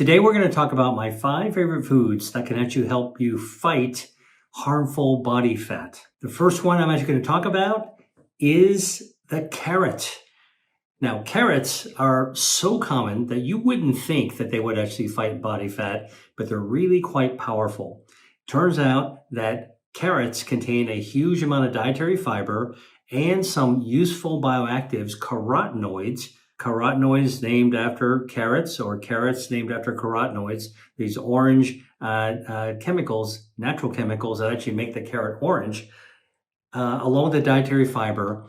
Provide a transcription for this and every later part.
Today we're going to talk about my 5 favorite foods that can actually help you fight harmful body fat. The first one I'm actually going to talk about is the carrot. Now, carrots are so common that you wouldn't think that they would actually fight body fat, but they're really quite powerful. Turns out that carrots contain a huge amount of dietary fiber and some useful bioactives, carotenoids named after carrots, or carrots named after carotenoids, these orange chemicals, natural chemicals that actually make the carrot orange, along with the dietary fiber,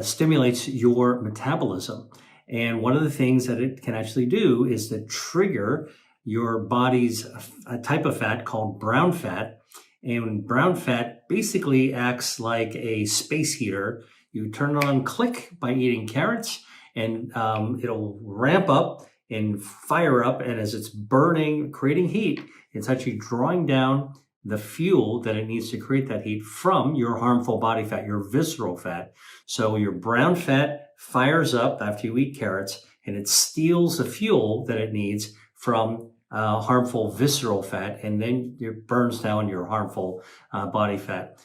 stimulates your metabolism. And one of the things that it can actually do is to trigger your body's a type of fat called brown fat. And brown fat basically acts like a space heater. You turn it on, click, by eating carrots, and it'll ramp up and fire up. And as it's burning, creating heat, it's actually drawing down the fuel that it needs to create that heat from your harmful body fat, your visceral fat. So your brown fat fires up after you eat carrots, and it steals the fuel that it needs from harmful visceral fat, and then it burns down your harmful body fat.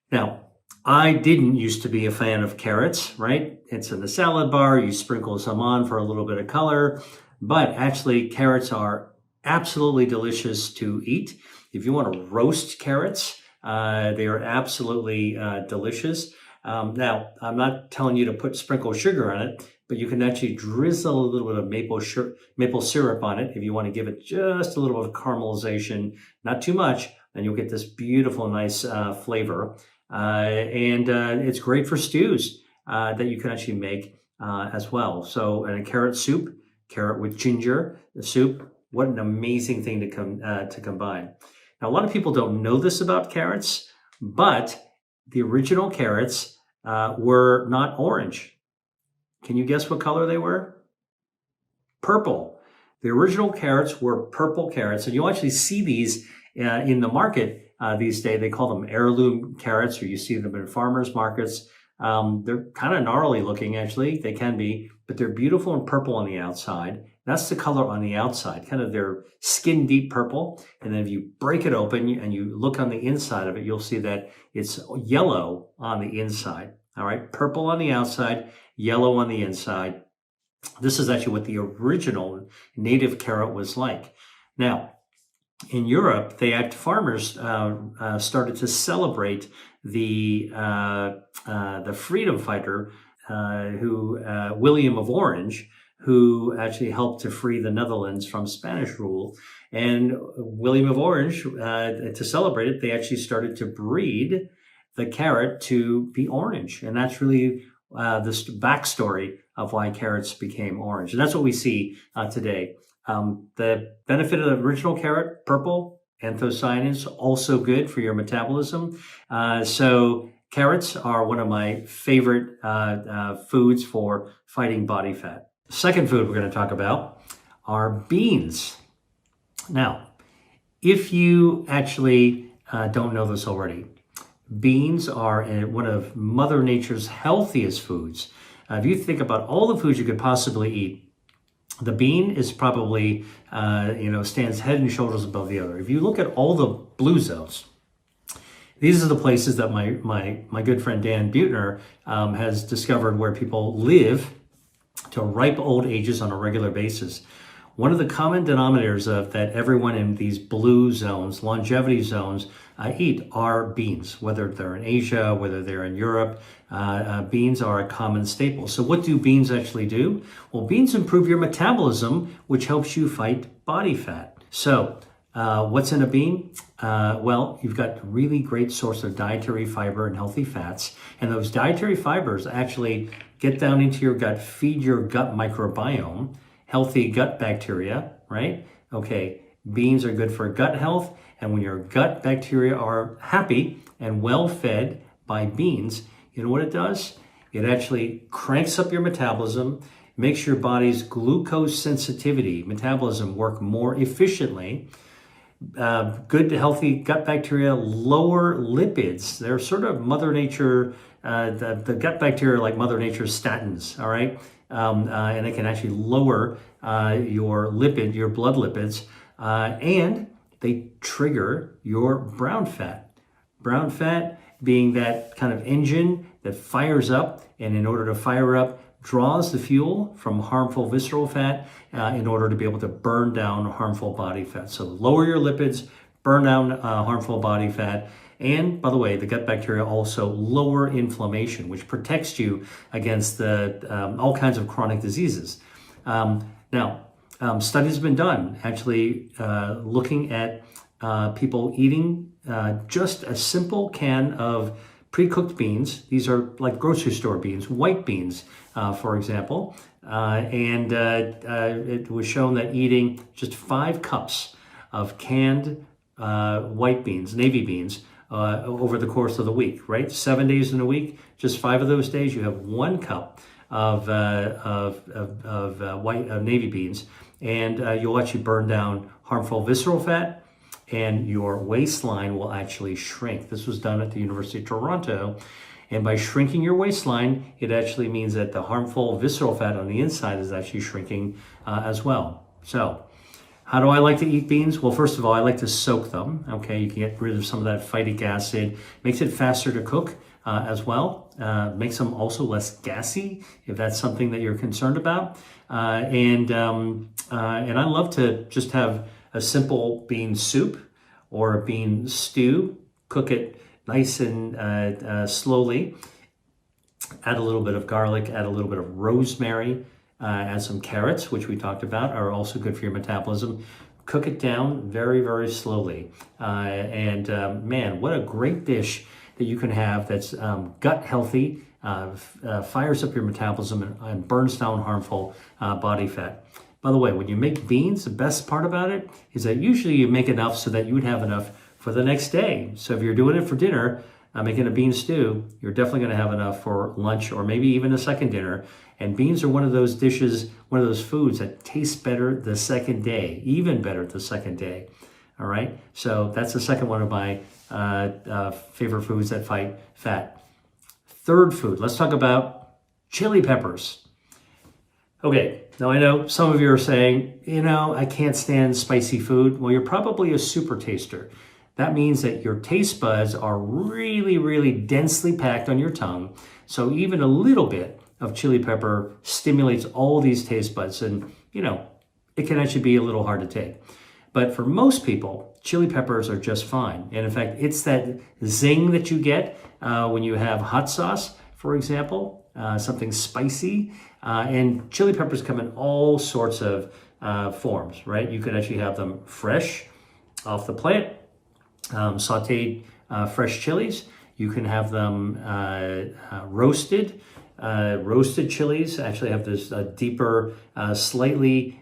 Now, I didn't used to be a fan of carrots, right? It's in the salad bar, you sprinkle some on for a little bit of color, but actually carrots are absolutely delicious to eat. If you want to roast carrots, they are absolutely delicious. Now, I'm not telling you to sprinkle sugar on it, but you can actually drizzle a little bit of maple syrup on it if you want to give it just a little bit of caramelization, not too much, and you'll get this beautiful, nice flavor. And it's great for stews that you can actually make as well. So, and a carrot soup, carrot with ginger soup, what an amazing thing to combine. Now, a lot of people don't know this about carrots, but the original carrots were not orange. Can you guess what color they were? Purple. The original carrots were purple carrots, and you'll actually see these in the market these days. They call them heirloom carrots, or you see them in farmers markets. They're kind of gnarly looking, actually. They can be, but they're beautiful and purple on the outside. That's the color on the outside, kind of their skin deep purple. And then if you break it open and you look on the inside of it, you'll see that it's yellow on the inside. All right, purple on the outside, yellow on the inside. This is actually what the original native carrot was like. Now, in Europe, farmers started to celebrate the freedom fighter, William of Orange, who actually helped to free the Netherlands from Spanish rule. And William of Orange, to celebrate it, they actually started to breed the carrot to be orange. And that's really this backstory of why carrots became orange. And that's what we see today. The benefit of the original carrot, purple, anthocyanins, also good for your metabolism. So carrots are one of my favorite foods for fighting body fat. The second food we're going to talk about are beans. Now, if you actually don't know this already, beans are one of Mother Nature's healthiest foods. If you think about all the foods you could possibly eat, the bean is probably, stands head and shoulders above the other. If you look at all the blue zones, these are the places that my good friend Dan Buettner has discovered where people live to ripe old ages on a regular basis. One of the common denominators of that everyone in these blue zones, longevity zones, eat are beans, whether they're in Asia, whether they're in Europe. Beans are a common staple. So what do beans actually do? Well, beans improve your metabolism, which helps you fight body fat. So what's in a bean? Well, you've got a really great source of dietary fiber and healthy fats. And those dietary fibers actually get down into your gut, feed your gut microbiome, healthy gut bacteria, right? Okay, beans are good for gut health. And when your gut bacteria are happy and well fed by beans, you know what it does? It actually cranks up your metabolism, makes your body's glucose sensitivity, metabolism work more efficiently. good, healthy gut bacteria lower lipids. They're sort of Mother Nature, the gut bacteria are like Mother Nature's statins, all right? And they can actually lower your blood lipids, and they trigger your brown fat. Brown fat being that kind of engine that fires up, and in order to fire up, draws the fuel from harmful visceral fat in order to be able to burn down harmful body fat. So lower your lipids, burn down harmful body fat. And by the way, the gut bacteria also lower inflammation, which protects you against all kinds of chronic diseases. Now, studies have been done actually looking at people eating just a simple can of pre-cooked beans. These are like grocery store beans, white beans, for example. And it was shown that eating just 5 cups of canned white beans, navy beans, over the course of the week, right? 7 days in a week, just 5 of those days, you have 1 cup of navy beans, and you'll actually burn down harmful visceral fat, and your waistline will actually shrink. This was done at the University of Toronto. And by shrinking your waistline, it actually means that the harmful visceral fat on the inside is actually shrinking as well. So, how do I like to eat beans? Well, first of all, I like to soak them. Okay, you can get rid of some of that phytic acid. Makes it faster to cook as well. Makes them also less gassy, if that's something that you're concerned about. And I love to just have a simple bean soup or a bean stew. Cook it nice and slowly. Add a little bit of garlic, add a little bit of rosemary, add some carrots, which we talked about, are also good for your metabolism. Cook it down very, very slowly. Man, what a great dish that you can have that's gut healthy, fires up your metabolism, and burns down harmful body fat. By the way, when you make beans, the best part about it is that usually you make enough so that you would have enough for the next day. So if you're doing it for dinner, making a bean stew, you're definitely going to have enough for lunch or maybe even a second dinner. And beans are one of those dishes, one of those foods that tastes better the second day, even better the second day. All right, so that's the second one of my favorite foods that fight fat. Third food, let's talk about chili peppers. Okay, now I know some of you are saying, I can't stand spicy food. Well, you're probably a super taster. That means that your taste buds are really, really densely packed on your tongue. So even a little bit of chili pepper stimulates all these taste buds. And, it can actually be a little hard to take. But for most people, chili peppers are just fine. And in fact, it's that zing that you get when you have hot sauce, for example, something spicy. And chili peppers come in all sorts of forms, right? You could actually have them fresh off the plant, sauteed fresh chilies. You can have them roasted. Roasted chilies actually have this deeper, slightly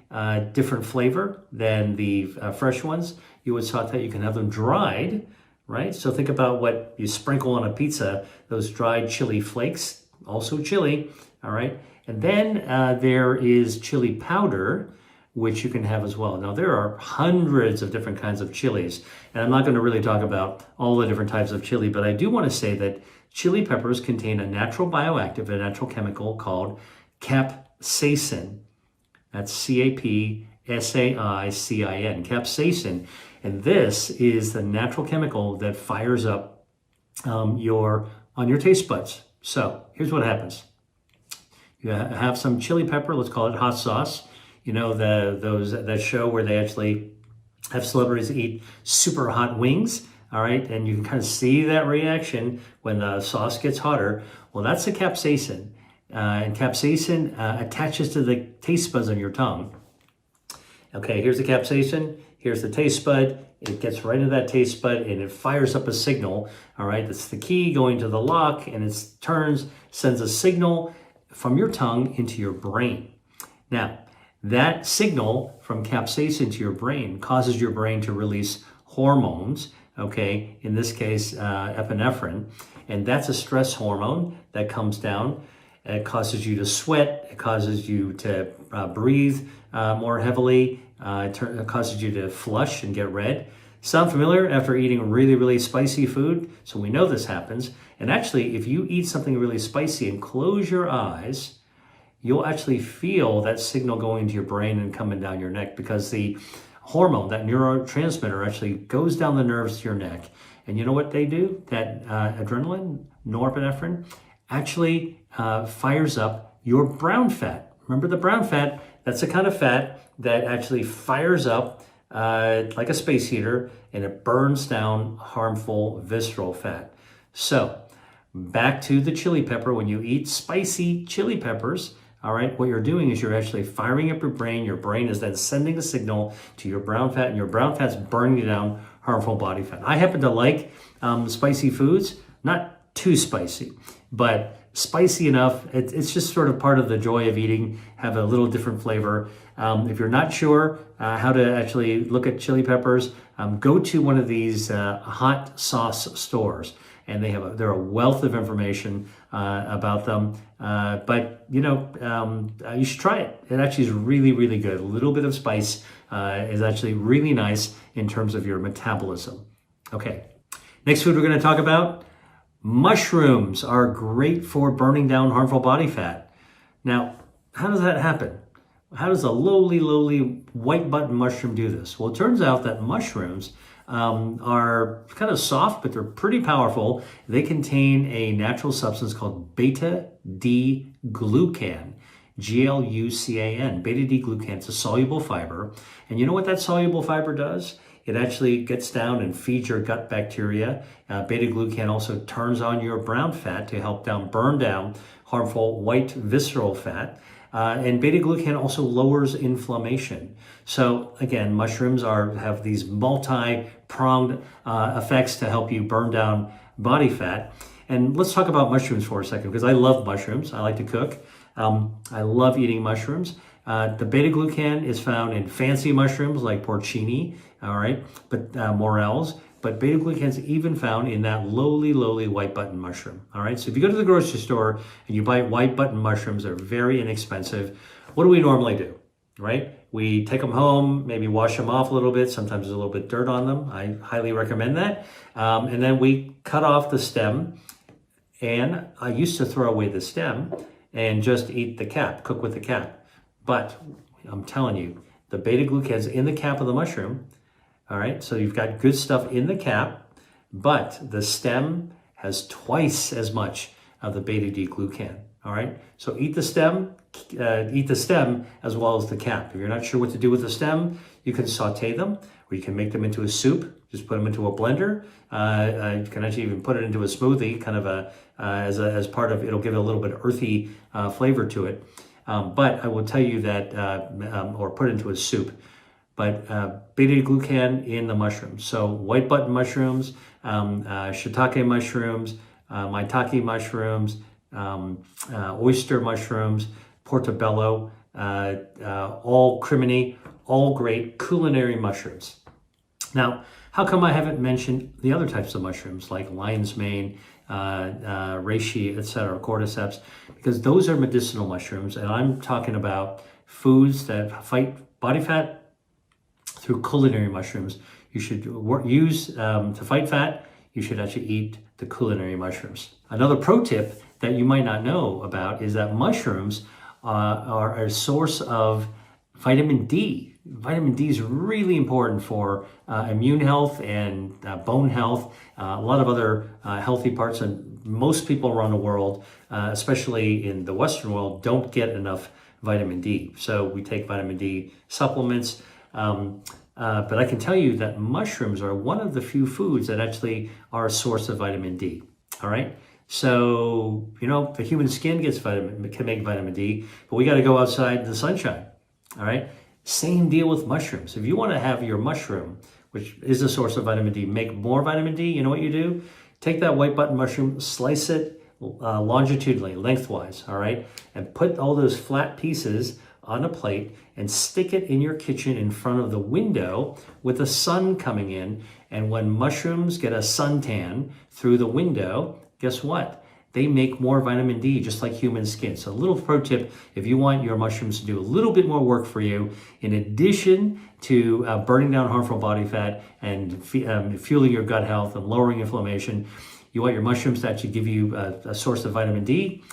different flavor than the fresh ones. You would saute. You can have them dried, right? So think about what you sprinkle on a pizza, those dried chili flakes, also chili, all right? And then there is chili powder, which you can have as well. Now, there are hundreds of different kinds of chilies, and I'm not going to really talk about all the different types of chili, but I do want to say that chili peppers contain a natural bioactive, a natural chemical called capsaicin. That's capsaicin, capsaicin. And this is the natural chemical that fires up on your taste buds. So here's what happens. You have some chili pepper, let's call it hot sauce. That show where they actually have celebrities eat super hot wings, all right? And you can kind of see that reaction when the sauce gets hotter. Well, that's the capsaicin. And capsaicin attaches to the taste buds on your tongue. Okay, here's the capsaicin. Here's the taste bud. It gets right into that taste bud and it fires up a signal, all right? That's the key going to the lock, and it sends a signal from your tongue into your brain. Now, that signal from capsaicin to your brain causes your brain to release hormones, okay? In this case, epinephrine, and that's a stress hormone that comes down. It causes you to sweat. It causes you to breathe more heavily. It causes you to flush and get red. Sound familiar after eating really, really spicy food? So we know this happens. And actually, if you eat something really spicy and close your eyes, you'll actually feel that signal going to your brain and coming down your neck, because the hormone, that neurotransmitter, actually goes down the nerves to your neck. And you know what they do? That adrenaline, norepinephrine, actually fires up your brown fat. Remember the brown fat? That's the kind of fat that actually fires up like a space heater, and it burns down harmful visceral fat. So back to the chili pepper. When you eat spicy chili peppers, all right, what you're doing is you're actually firing up your brain. Your brain is then sending a signal to your brown fat, and your brown fat's burning down harmful body fat. I happen to like spicy foods, not too spicy, but spicy enough. It's just sort of part of the joy of eating, have a little different flavor. If you're not sure how to actually look at chili peppers, go to one of these hot sauce stores, and they're a wealth of information about them. But you should try it. It actually is really, really good. A little bit of spice is actually really nice in terms of your metabolism. Okay, next food we're going to talk about. Mushrooms are great for burning down harmful body fat. Now, how does that happen? How does a lowly white button mushroom do this? Well, it turns out that mushrooms are kind of soft, but they're pretty powerful. They contain a natural substance called beta-D-glucan, G-L-U-C-A-N. Beta-D-glucan, it's a soluble fiber. And you know what that soluble fiber does? It actually gets down and feeds your gut bacteria. Beta-glucan also turns on your brown fat to help burn down harmful white visceral fat. And beta-glucan also lowers inflammation. So again, mushrooms have these multi-pronged effects to help you burn down body fat. And let's talk about mushrooms for a second, because I love mushrooms. I like to cook. I love eating mushrooms. The beta-glucan is found in fancy mushrooms like porcini, all right, but morels. But beta-glucan is even found in that lowly white button mushroom, all right? So if you go to the grocery store and you buy white button mushrooms, they're very inexpensive. What do we normally do, right? We take them home, maybe wash them off a little bit. Sometimes there's a little bit of dirt on them. I highly recommend that. And then we cut off the stem. And I used to throw away the stem and just eat the cap, cook with the cap. But I'm telling you, the beta-glucan's in the cap of the mushroom. All right, so you've got good stuff in the cap, but the stem has twice as much of the beta-D-glucan. All right, so eat the stem as well as the cap. If you're not sure what to do with the stem, you can saute them, or you can make them into a soup. Just put them into a blender. You can actually even put it into a smoothie, kind of as part of, it'll give it a little bit of earthy flavor to it. But I will tell you that, or put it into a soup. But beta-glucan in the mushrooms. So white button mushrooms, shiitake mushrooms, maitake mushrooms, oyster mushrooms, portobello, all crimini, all great culinary mushrooms. Now, how come I haven't mentioned the other types of mushrooms like lion's mane, reishi, etc., cordyceps? Because those are medicinal mushrooms, and I'm talking about foods that fight body fat through culinary mushrooms. You should use to fight fat. You should actually eat the culinary mushrooms. Another pro tip that you might not know about is that mushrooms are a source of vitamin D. Vitamin D is really important for immune health and bone health, a lot of other healthy parts. And most people around the world, especially in the Western world, don't get enough vitamin D. So we take vitamin D supplements. But I can tell you that mushrooms are one of the few foods that actually are a source of vitamin D. All right. So, the human skin can make vitamin D, but we got to go outside in the sunshine. All right. Same deal with mushrooms. If you want to have your mushroom, which is a source of vitamin D, make more vitamin D, you know what you do? Take that white button mushroom, slice it longitudinally, lengthwise, all right? And put all those flat pieces on a plate and stick it in your kitchen in front of the window with the sun coming in. And when mushrooms get a suntan through the window, guess what? they make more vitamin D, just like human skin. So a little pro tip, if you want your mushrooms to do a little bit more work for you, in addition to burning down harmful body fat and fueling your gut health and lowering inflammation, you want your mushrooms to actually give you a source of vitamin D.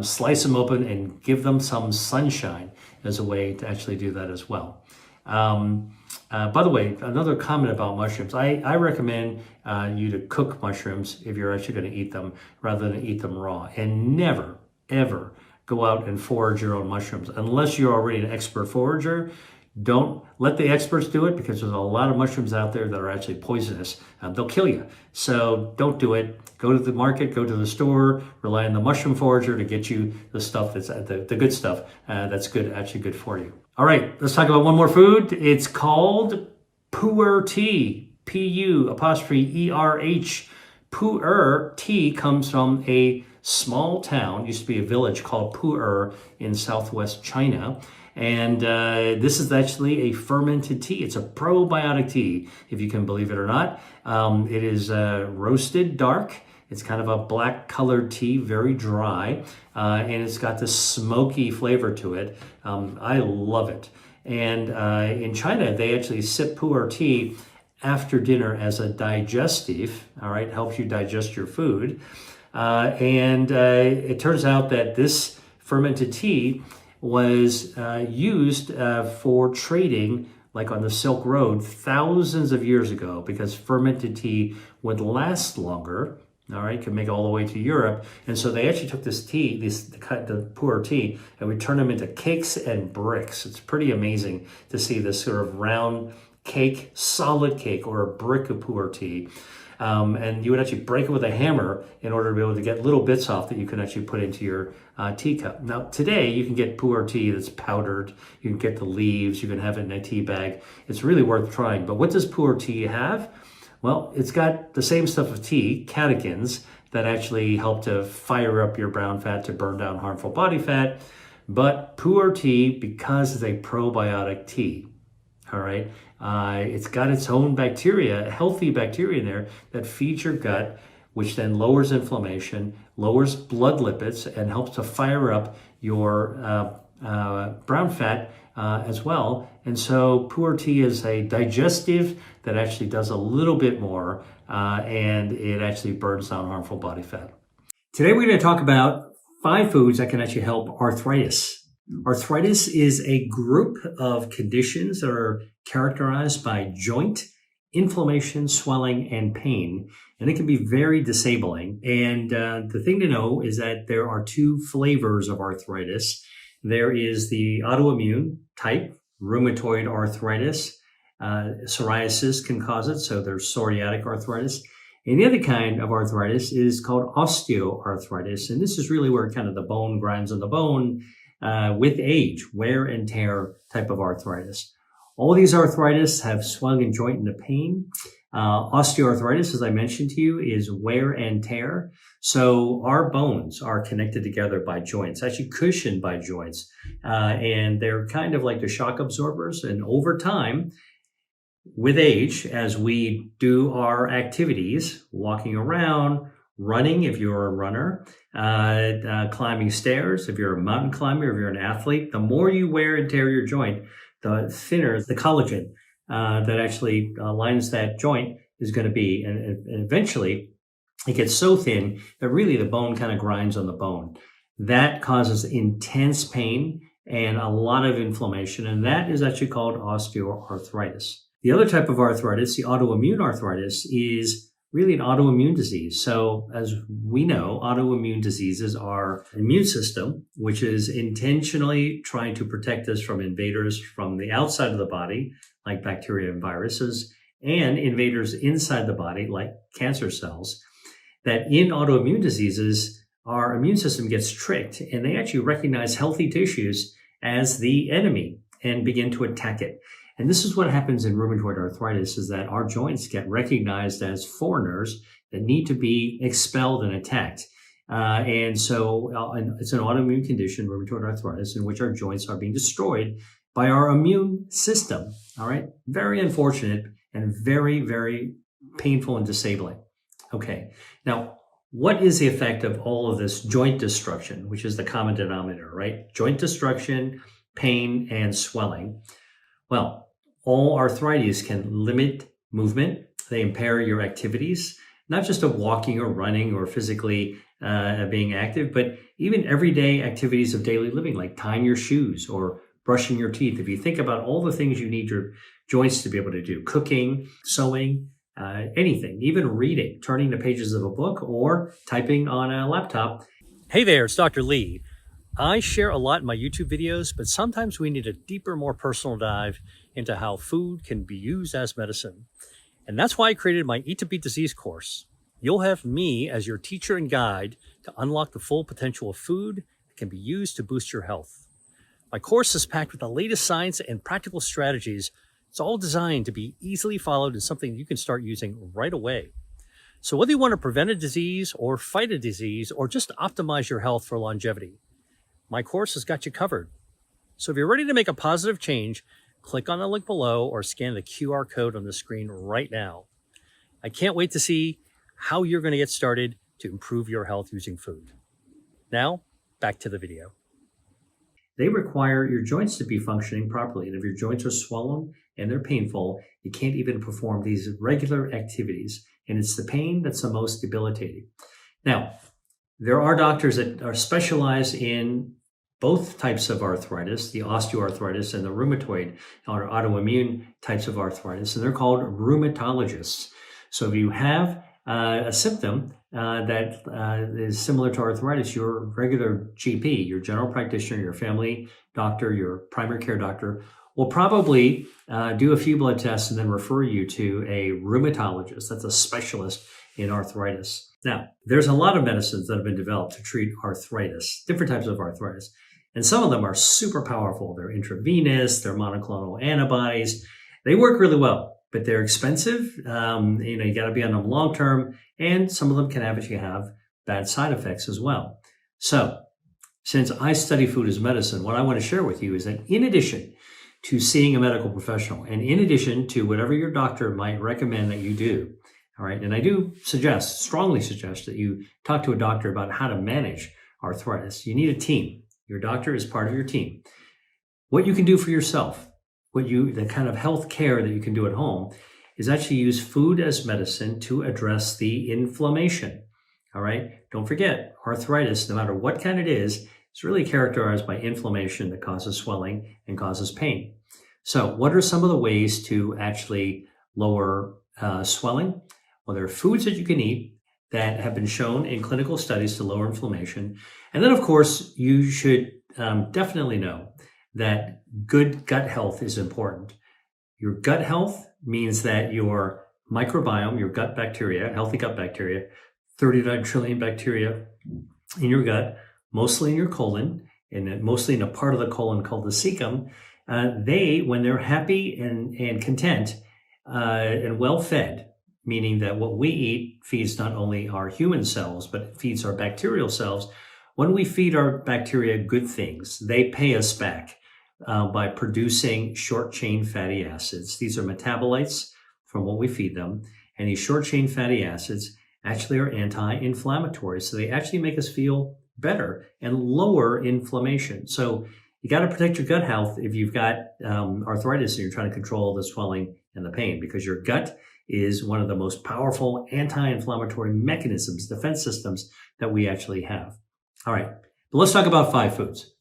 Slice them open and give them some sunshine as a way to actually do that as well. By the way, another comment about mushrooms, I recommend you to cook mushrooms if you're actually going to eat them rather than eat them raw. And never, ever go out and forage your own mushrooms. Unless you're already an expert forager, don't let the experts do it, because there's a lot of mushrooms out there that are actually poisonous. They'll kill you. So don't do it. Go to the market, go to the store, rely on the mushroom forager to get you the stuff that's the good stuff that's good, actually good for you. All right, let's talk about one more food. It's called pu'er tea, P-U''ERH. Pu'er tea comes from a small town, used to be a village called Pu'er in southwest China. And this is actually a fermented tea. It's a probiotic tea, if you can believe it or not. It is roasted dark. It's kind of a black colored tea, very dry, and it's got this smoky flavor to it. I love it. And in China, they actually sip pu'er tea after dinner as a digestive, all right, helps you digest your food. And it turns out that this fermented tea was used for trading, like on the Silk Road, thousands of years ago, because fermented tea would last longer, all right, could make it all the way to Europe. And so they actually took this tea, the pu'er tea, and we turned them into cakes and bricks. It's pretty amazing to see this sort of round cake, solid cake, or a brick of pu'er tea. And you would actually break it with a hammer in order to be able to get little bits off that you can actually put into your teacup. Now, today you can get pu'er tea that's powdered. You can get the leaves. You can have it in a tea bag. It's really worth trying. But what does pu'er tea have? Well, it's got the same stuff of tea, catechins, that actually help to fire up your brown fat to burn down harmful body fat. But pu'er tea, because it's a probiotic tea, all right, it's got its own bacteria, healthy bacteria in there that feeds your gut, which then lowers inflammation, lowers blood lipids, and helps to fire up your brown fat as well. And so pu'er tea is a digestive that actually does a little bit more, and it actually burns down harmful body fat. Today we're going to talk about 5 foods that can actually help arthritis. Arthritis is a group of conditions that are characterized by joint inflammation, swelling, and pain, and it can be very disabling. And the thing to know is that there are 2 flavors of arthritis. There is the autoimmune type, rheumatoid arthritis. Psoriasis can cause it, so there's psoriatic arthritis. And the other kind of arthritis is called osteoarthritis, and this is really where kind of the bone grinds on the bone with age, wear and tear type of arthritis. All these arthritis have swelling and joint and pain. Osteoarthritis, as I mentioned to you, is wear and tear. So our bones are connected together by joints, actually cushioned by joints. And they're kind of like the shock absorbers. And over time, with age, as we do our activities, walking around, running if you're a runner, climbing stairs if you're a mountain climber, if you're an athlete, the more you wear and tear your joint, the thinner the collagen that actually lines that joint is going to be. And eventually it gets so thin that really the bone kind of grinds on the bone. That causes intense pain and a lot of inflammation, and that is actually called osteoarthritis. The other type of arthritis, the autoimmune arthritis, is really an autoimmune disease. So as we know, autoimmune diseases are an immune system, which is intentionally trying to protect us from invaders from the outside of the body, like bacteria and viruses, and invaders inside the body, like cancer cells, that in autoimmune diseases, our immune system gets tricked and they actually recognize healthy tissues as the enemy and begin to attack it. And this is what happens in rheumatoid arthritis, is that our joints get recognized as foreigners that need to be expelled and attacked. And so it's an autoimmune condition, rheumatoid arthritis, in which our joints are being destroyed by our immune system. All right. Very unfortunate and very, very painful and disabling. Okay. Now, what is the effect of all of this joint destruction, which is the common denominator, right? Joint destruction, pain, and swelling. Well, all arthritis can limit movement. They impair your activities, not just of walking or running or physically being active, but even everyday activities of daily living, like tying your shoes or brushing your teeth. If you think about all the things you need your joints to be able to do, cooking, sewing, anything, even reading, turning the pages of a book or typing on a laptop. Hey there, it's Dr. Lee. I share a lot in my YouTube videos, but sometimes we need a deeper, more personal dive into how food can be used as medicine. And that's why I created my Eat to Beat Disease course. You'll have me as your teacher and guide to unlock the full potential of food that can be used to boost your health. My course is packed with the latest science and practical strategies. It's all designed to be easily followed and something you can start using right away. So whether you want to prevent a disease or fight a disease or just optimize your health for longevity, my course has got you covered. So if you're ready to make a positive change, click on the link below or scan the QR code on the screen right now. I can't wait to see how you're going to get started to improve your health using food. Now, back to the video. They require your joints to be functioning properly. And if your joints are swollen and they're painful, you can't even perform these regular activities. And it's the pain that's the most debilitating. Now, there are doctors that are specialized in both types of arthritis, the osteoarthritis and the rheumatoid or autoimmune types of arthritis, and they're called rheumatologists. So if you have a symptom that is similar to arthritis, your regular GP, your general practitioner, your family doctor, your primary care doctor will probably do a few blood tests and then refer you to a rheumatologist. That's a specialist in arthritis. Now, there's a lot of medicines that have been developed to treat arthritis, different types of arthritis. And some of them are super powerful. They're intravenous, they're monoclonal antibodies. They work really well, but they're expensive. You got to be on them long term, and some of them can actually have bad side effects as well. So, since I study food as medicine, what I want to share with you is that in addition to seeing a medical professional, and in addition to whatever your doctor might recommend that you do, all right, and I do strongly suggest that you talk to a doctor about how to manage arthritis. You need a team. Your doctor is part of your team. What you can do for yourself, the kind of health care that you can do at home is actually use food as medicine to address the inflammation. All right. Don't forget, arthritis, no matter what kind it is really characterized by inflammation that causes swelling and causes pain. So what are some of the ways to actually lower swelling? Well, there are foods that you can eat that have been shown in clinical studies to lower inflammation. And then, of course, you should definitely know that good gut health is important. Your gut health means that your microbiome, your gut bacteria, healthy gut bacteria, 39 trillion bacteria in your gut, mostly in your colon, and mostly in a part of the colon called the cecum, they, when they're happy and content and well-fed, meaning that what we eat feeds not only our human cells, but it feeds our bacterial cells. When we feed our bacteria good things, they pay us back by producing short-chain fatty acids. These are metabolites from what we feed them. And these short-chain fatty acids actually are anti-inflammatory. So they actually make us feel better and lower inflammation. So you got to protect your gut health if you've got arthritis and you're trying to control the swelling and the pain, because your gut is one of the most powerful anti-inflammatory mechanisms, defense systems that we actually have. All right, but let's talk about 5 foods.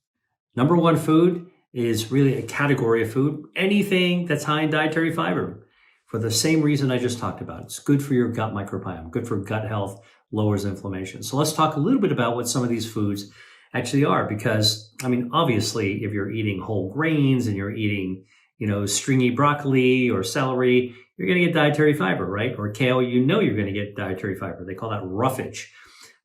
Number 1 food is really a category of food, anything that's high in dietary fiber, for the same reason I just talked about. It's good for your gut microbiome, good for gut health, lowers inflammation. So let's talk a little bit about what some of these foods actually are, because, I mean, obviously, if you're eating whole grains and you're eating, stringy broccoli or celery, you're going to get dietary fiber, right? Or kale, you're going to get dietary fiber. They call that roughage.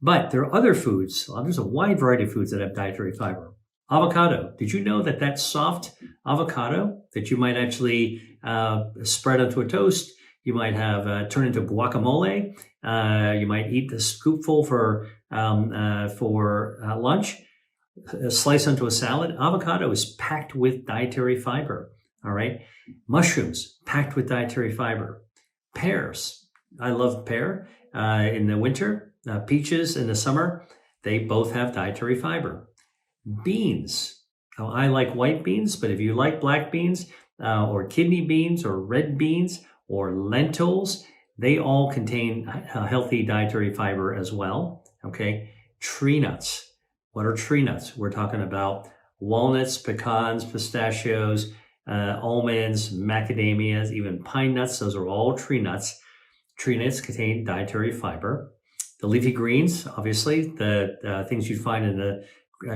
But there are other foods. There's a wide variety of foods that have dietary fiber. Avocado. Did you know that soft avocado that you might actually spread onto a toast, you might have turn into guacamole, you might eat a scoopful for lunch, slice onto a salad. Avocado is packed with dietary fiber. All right. Mushrooms, packed with dietary fiber. Pears. I love pear in the winter. peaches in the summer, they both have dietary fiber. Beans. Now, I like white beans, but if you like black beans or kidney beans or red beans or lentils, they all contain healthy dietary fiber as well. Okay. Tree nuts. What are tree nuts? We're talking about walnuts, pecans, pistachios, almonds, macadamias, even pine nuts. Those are all tree nuts. Tree nuts contain dietary fiber. The leafy greens, obviously, the things you'd find in the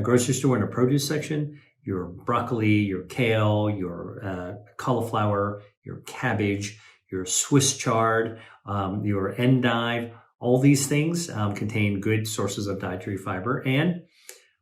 grocery store in the produce section, your broccoli, your kale, your cauliflower, your cabbage, your Swiss chard, your endive, all these things contain good sources of dietary fiber. And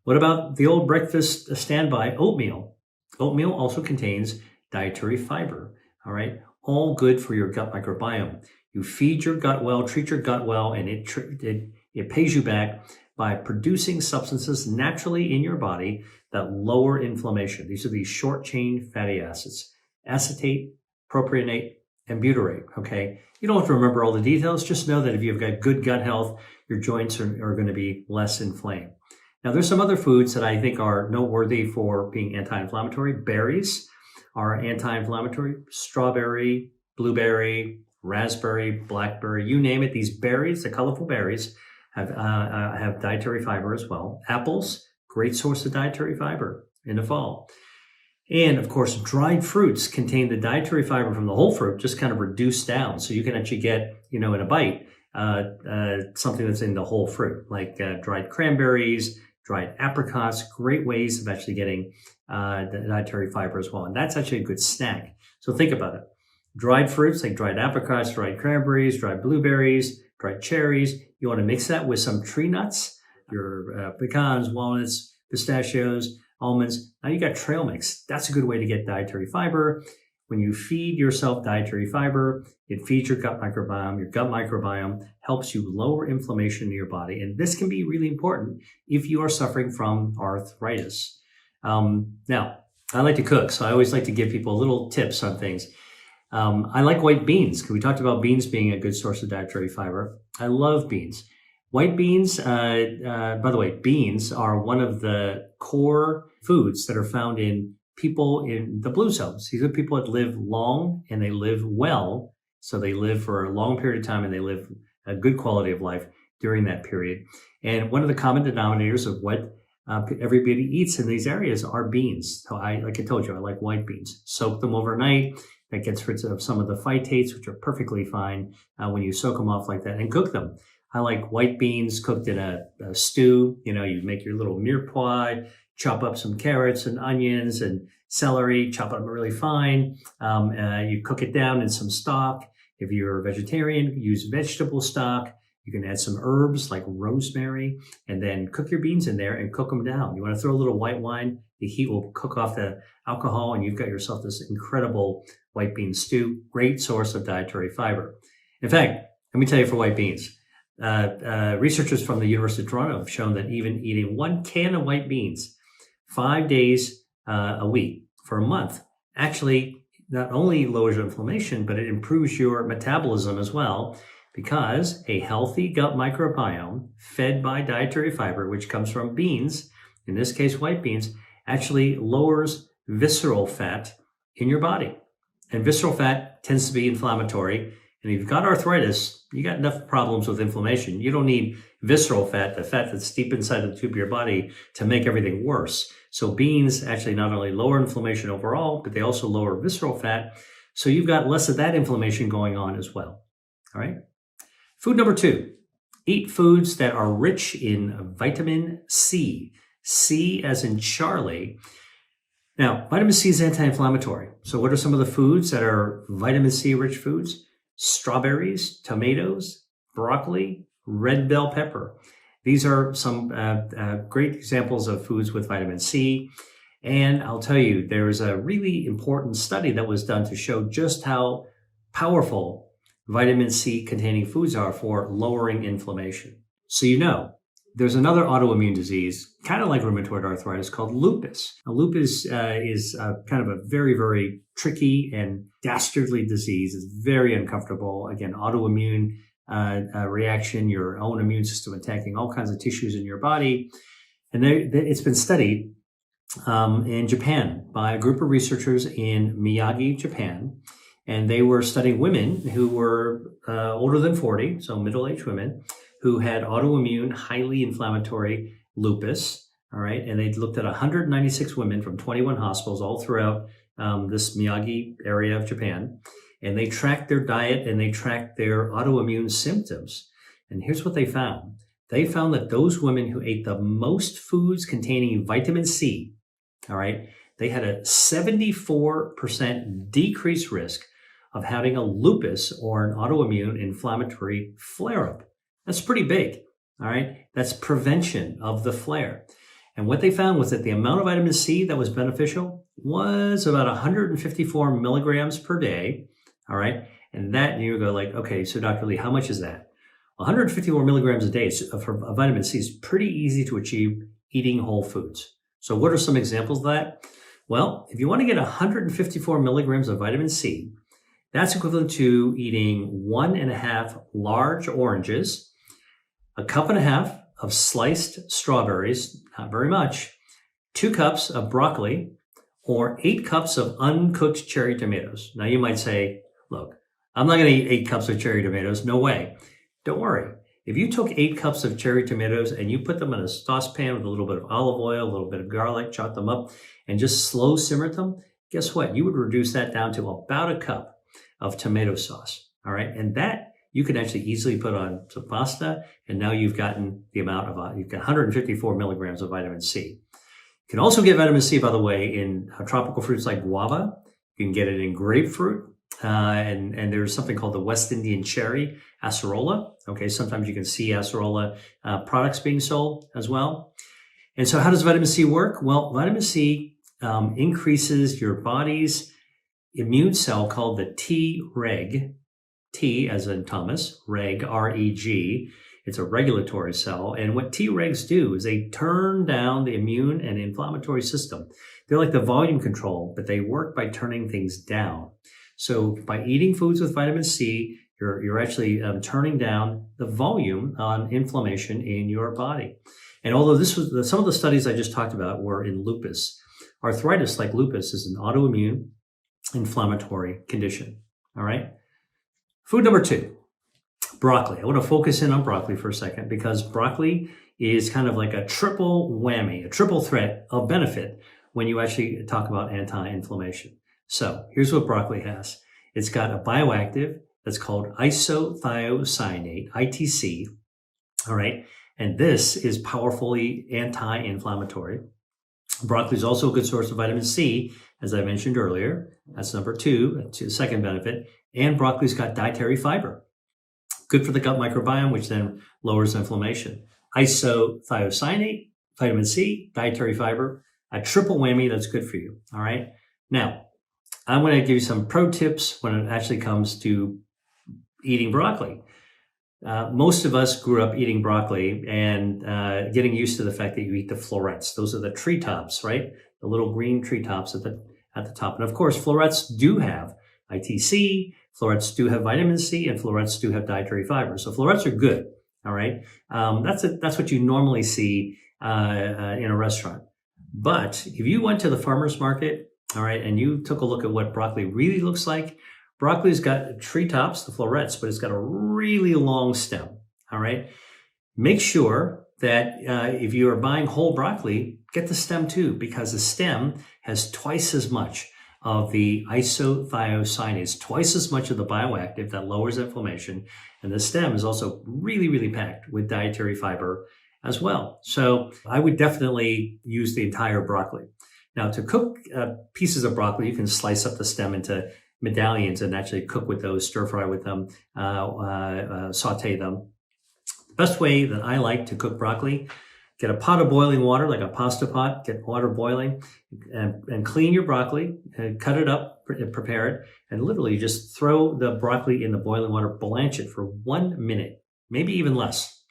what about the old breakfast standby, oatmeal? Oatmeal also contains dietary fiber, all right? All good for your gut microbiome. You feed your gut well, treat your gut well, and it pays you back by producing substances naturally in your body that lower inflammation. These are these short-chain fatty acids: acetate, propionate, and butyrate, okay? You don't have to remember all the details. Just know that if you've got good gut health, your joints are going to be less inflamed. Now, there's some other foods that I think are noteworthy for being anti-inflammatory. Berries are anti-inflammatory. Strawberry, blueberry, raspberry, blackberry, you name it. These berries, the colorful berries, have dietary fiber as well. Apples, great source of dietary fiber in the fall. And of course, dried fruits contain the dietary fiber from the whole fruit, just kind of reduced down. So you can actually get, in a bite, something that's in the whole fruit, like dried cranberries, dried apricots, great ways of actually getting the dietary fiber as well. And that's actually a good snack. So think about it. Dried fruits like dried apricots, dried cranberries, dried blueberries, dried cherries. You want to mix that with some tree nuts, your pecans, walnuts, pistachios, almonds. Now you got trail mix. That's a good way to get dietary fiber. When you feed yourself dietary fiber, it feeds your gut microbiome. Your gut microbiome helps you lower inflammation in your body. And this can be really important if you are suffering from arthritis. Now, I like to cook, so I always like to give people little tips on things. I like white beans, because we talked about beans being a good source of dietary fiber. I love beans. White beans, by the way, beans are one of the core foods that are found in people in the blue zones. These are people that live long and they live well. So they live for a long period of time and they live a good quality of life during that period. And one of the common denominators of what everybody eats in these areas are beans. So like I told you, I like white beans. Soak them overnight. That gets rid of some of the phytates, which are perfectly fine when you soak them off like that, and cook them. I like white beans cooked in a stew. You make your little mirepoix, chop up some carrots and onions and celery, chop them really fine. You cook it down in some stock. If you're a vegetarian, use vegetable stock. You can add some herbs like rosemary, and then cook your beans in there and cook them down. You want to throw a little white wine. The heat will cook off the alcohol, and you've got yourself this incredible white bean stew. Great source of dietary fiber. In fact, let me tell you for white beans, researchers from the University of Toronto have shown that even eating 1 can of white beans 5 days a week for a month actually not only lowers your inflammation, but it improves your metabolism as well, because a healthy gut microbiome fed by dietary fiber, which comes from beans, in this case white beans, actually lowers visceral fat in your body. And visceral fat tends to be inflammatory. And if you've got arthritis, you got enough problems with inflammation. You don't need visceral fat, the fat that's deep inside the tube of your body, to make everything worse. So beans actually not only lower inflammation overall, but they also lower visceral fat. So you've got less of that inflammation going on as well. All right. Food number 2, eat foods that are rich in vitamin C. C as in Charlie. Now, vitamin C is anti-inflammatory. So what are some of the foods that are vitamin C rich foods? Strawberries, tomatoes, broccoli, red bell pepper. These are some great examples of foods with vitamin C. And I'll tell you, there is a really important study that was done to show just how powerful vitamin C containing foods are for lowering inflammation. So there's another autoimmune disease, kind of like rheumatoid arthritis, called lupus. Now, lupus is kind of a very, very tricky and dastardly disease. It's very uncomfortable. Again, autoimmune reaction, your own immune system attacking all kinds of tissues in your body. And it's been studied in Japan by a group of researchers in Miyagi, Japan. And they were studying women who were older than 40, so middle-aged women, who had autoimmune, highly inflammatory lupus. All right. And they looked at 196 women from 21 hospitals all throughout this Miyagi area of Japan. And they tracked their diet and they tracked their autoimmune symptoms. And here's what they found. They found that those women who ate the most foods containing vitamin C, all right, they had a 74% decreased risk of having a lupus or an autoimmune inflammatory flare-up. That's pretty big, all right? That's prevention of the flare. And what they found was that the amount of vitamin C that was beneficial was about 154 milligrams per day, all right? And that, you go like, okay, so Dr. Lee, how much is that? 154 milligrams a day for vitamin C is pretty easy to achieve eating whole foods. So what are some examples of that? Well, if you want to get 154 milligrams of vitamin C, that's equivalent to eating 1.5 large oranges, a cup and a half of sliced strawberries, not very much, 2 cups of broccoli, or 8 cups of uncooked cherry tomatoes. Now you might say, look, I'm not going to eat 8 cups of cherry tomatoes. No way. Don't worry. If you took 8 cups of cherry tomatoes and you put them in a saucepan with a little bit of olive oil, a little bit of garlic, chop them up, and just slow simmered them, guess what? You would reduce that down to about a cup of tomato sauce. All right. And that you can actually easily put on some pasta. And now you've gotten the amount of, you've got 154 milligrams of vitamin C. You can also get vitamin C, by the way, in tropical fruits like guava. You can get it in grapefruit. And there's something called the West Indian cherry, acerola. Okay. Sometimes you can see acerola products being sold as well. And so how does vitamin C work? Well, vitamin C increases your body's immune cell called the Treg, T as in Thomas, reg, R-E-G. It's a regulatory cell. And what Tregs do is they turn down the immune and inflammatory system. They're like the volume control, but they work by turning things down. So by eating foods with vitamin C, you're actually turning down the volume on inflammation in your body. And although some of the studies I just talked about were in lupus, arthritis like lupus is an autoimmune inflammatory condition. All right. Food number 2, broccoli. I want to focus in on broccoli for a second because broccoli is kind of like a triple whammy, a triple threat of benefit when you actually talk about anti-inflammation. So here's what broccoli has. It's got a bioactive that's called isothiocyanate, ITC. All right. And this is powerfully anti-inflammatory. Broccoli is also a good source of vitamin C, as I mentioned earlier. That's number 2, second benefit. And broccoli's got dietary fiber. Good for the gut microbiome, which then lowers inflammation. Isothiocyanate, vitamin C, dietary fiber, a triple whammy that's good for you. All right. Now, I'm going to give you some pro tips when it actually comes to eating broccoli. Most of us grew up eating broccoli and getting used to the fact that you eat the florets. Those are the treetops, right? The little green treetops at the top. And of course, florets do have ITC, florets do have vitamin C, and florets do have dietary fiber. So florets are good. All right. That's what you normally see in a restaurant. But if you went to the farmer's market, all right, and you took a look at what broccoli really looks like, broccoli's got treetops, the florets, but it's got a really long stem. All right. Make sure that if you are buying whole broccoli, get the stem too, because the stem has twice as much of the isothiocyanates, twice as much of the bioactive that lowers inflammation. And the stem is also really, really packed with dietary fiber as well. So I would definitely use the entire broccoli. Now, to cook pieces of broccoli, you can slice up the stem into medallions and actually cook with those, stir fry with them, saute them. The best way that I like to cook broccoli, get a pot of boiling water, like a pasta pot, get water boiling, and clean your broccoli, and cut it up, prepare it, and literally just throw the broccoli in the boiling water, blanch it for 1 minute, maybe even less.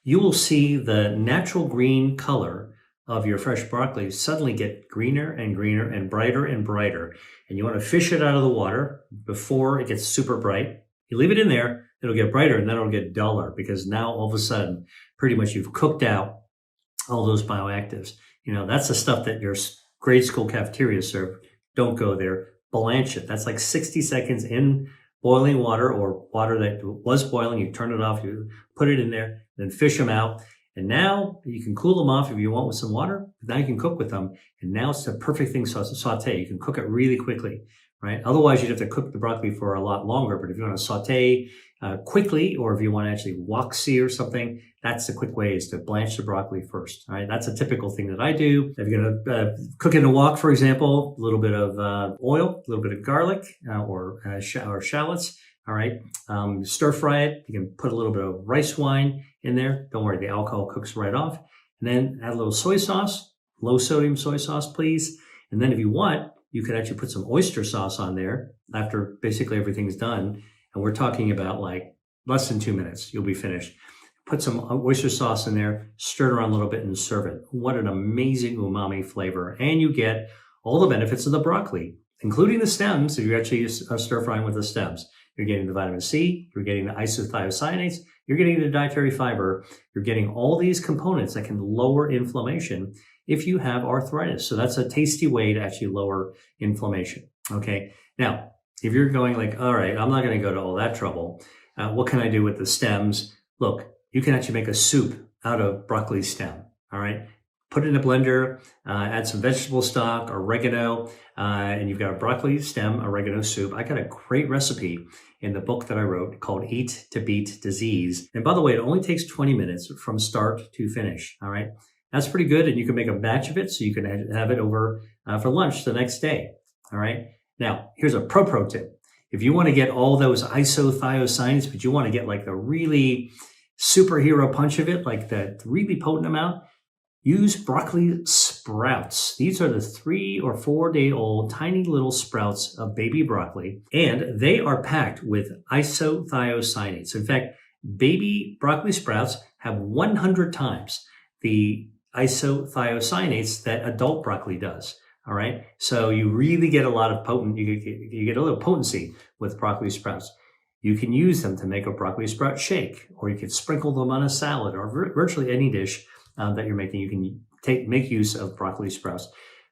You will see the natural green color of your fresh broccoli suddenly get greener and greener and brighter and brighter. And you want to fish it out of the water before it gets super bright. You leave it in there, it'll get brighter, and then it'll get duller because now all of a sudden, pretty much you've cooked out all those bioactives. That's the stuff that your grade school cafeteria serve. Don't go there. Blanch it. That's like 60 seconds in boiling water or water that was boiling. You turn it off, you put it in there, then fish them out. And now you can cool them off if you want with some water. Now you can cook with them. And now it's the perfect thing to saute. You can cook it really quickly, right? Otherwise, you'd have to cook the broccoli for a lot longer. But if you want to saute quickly, or if you want to actually wok sear something, that's the quick way, is to blanch the broccoli first. All right, that's a typical thing that I do. If you're going to cook in a wok, for example, a little bit of oil, a little bit of garlic or shallots. All right, stir fry it. You can put a little bit of rice wine in there. Don't worry, the alcohol cooks right off. And then add a little soy sauce, low sodium soy sauce, please. And then if you want, you could actually put some oyster sauce on there after basically everything's done. And we're talking about like less than 2 minutes, you'll be finished. Put some oyster sauce in there, stir it around a little bit, and serve it. What an amazing umami flavor. And you get all the benefits of the broccoli, including the stems. If you're actually stir frying with the stems, you're getting the vitamin C, you're getting the isothiocyanates, you're getting the dietary fiber, you're getting all these components that can lower inflammation if you have arthritis. So that's a tasty way to actually lower inflammation. Okay. Now, if you're going like, all right, I'm not going to go to all that trouble. What can I do with the stems? Look, you can actually make a soup out of broccoli stem. All right. Put it in a blender, add some vegetable stock, oregano, and you've got a broccoli stem oregano soup. I got a great recipe in the book that I wrote called Eat to Beat Disease. And by the way, it only takes 20 minutes from start to finish. All right. That's pretty good. And you can make a batch of it so you can have it over for lunch the next day. All right. Now, here's a pro tip. If you want to get all those isothiocyanates, but you want to get like the really superhero punch of it, like the really potent amount, use broccoli sprouts. These are the 3 or 4 day old tiny little sprouts of baby broccoli, and they are packed with isothiocyanates. In fact, baby broccoli sprouts have 100 times the isothiocyanates that adult broccoli does. All right. So you really get a lot of you get a little potency with broccoli sprouts. You can use them to make a broccoli sprout shake, or you can sprinkle them on a salad, or virtually any dish that you're making. You can make use of broccoli sprouts.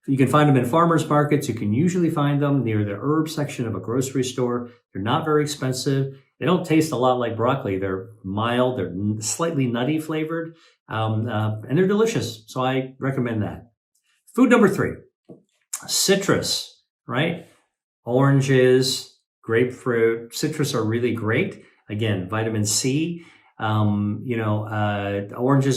You can find them in farmers markets. You can usually find them near the herb section of a grocery store. They're not very expensive. They don't taste a lot like broccoli. They're mild. They're slightly nutty flavored, and they're delicious. So I recommend that. Food number 3. Citrus, right? Oranges, grapefruit, citrus are really great. Again, vitamin C. Oranges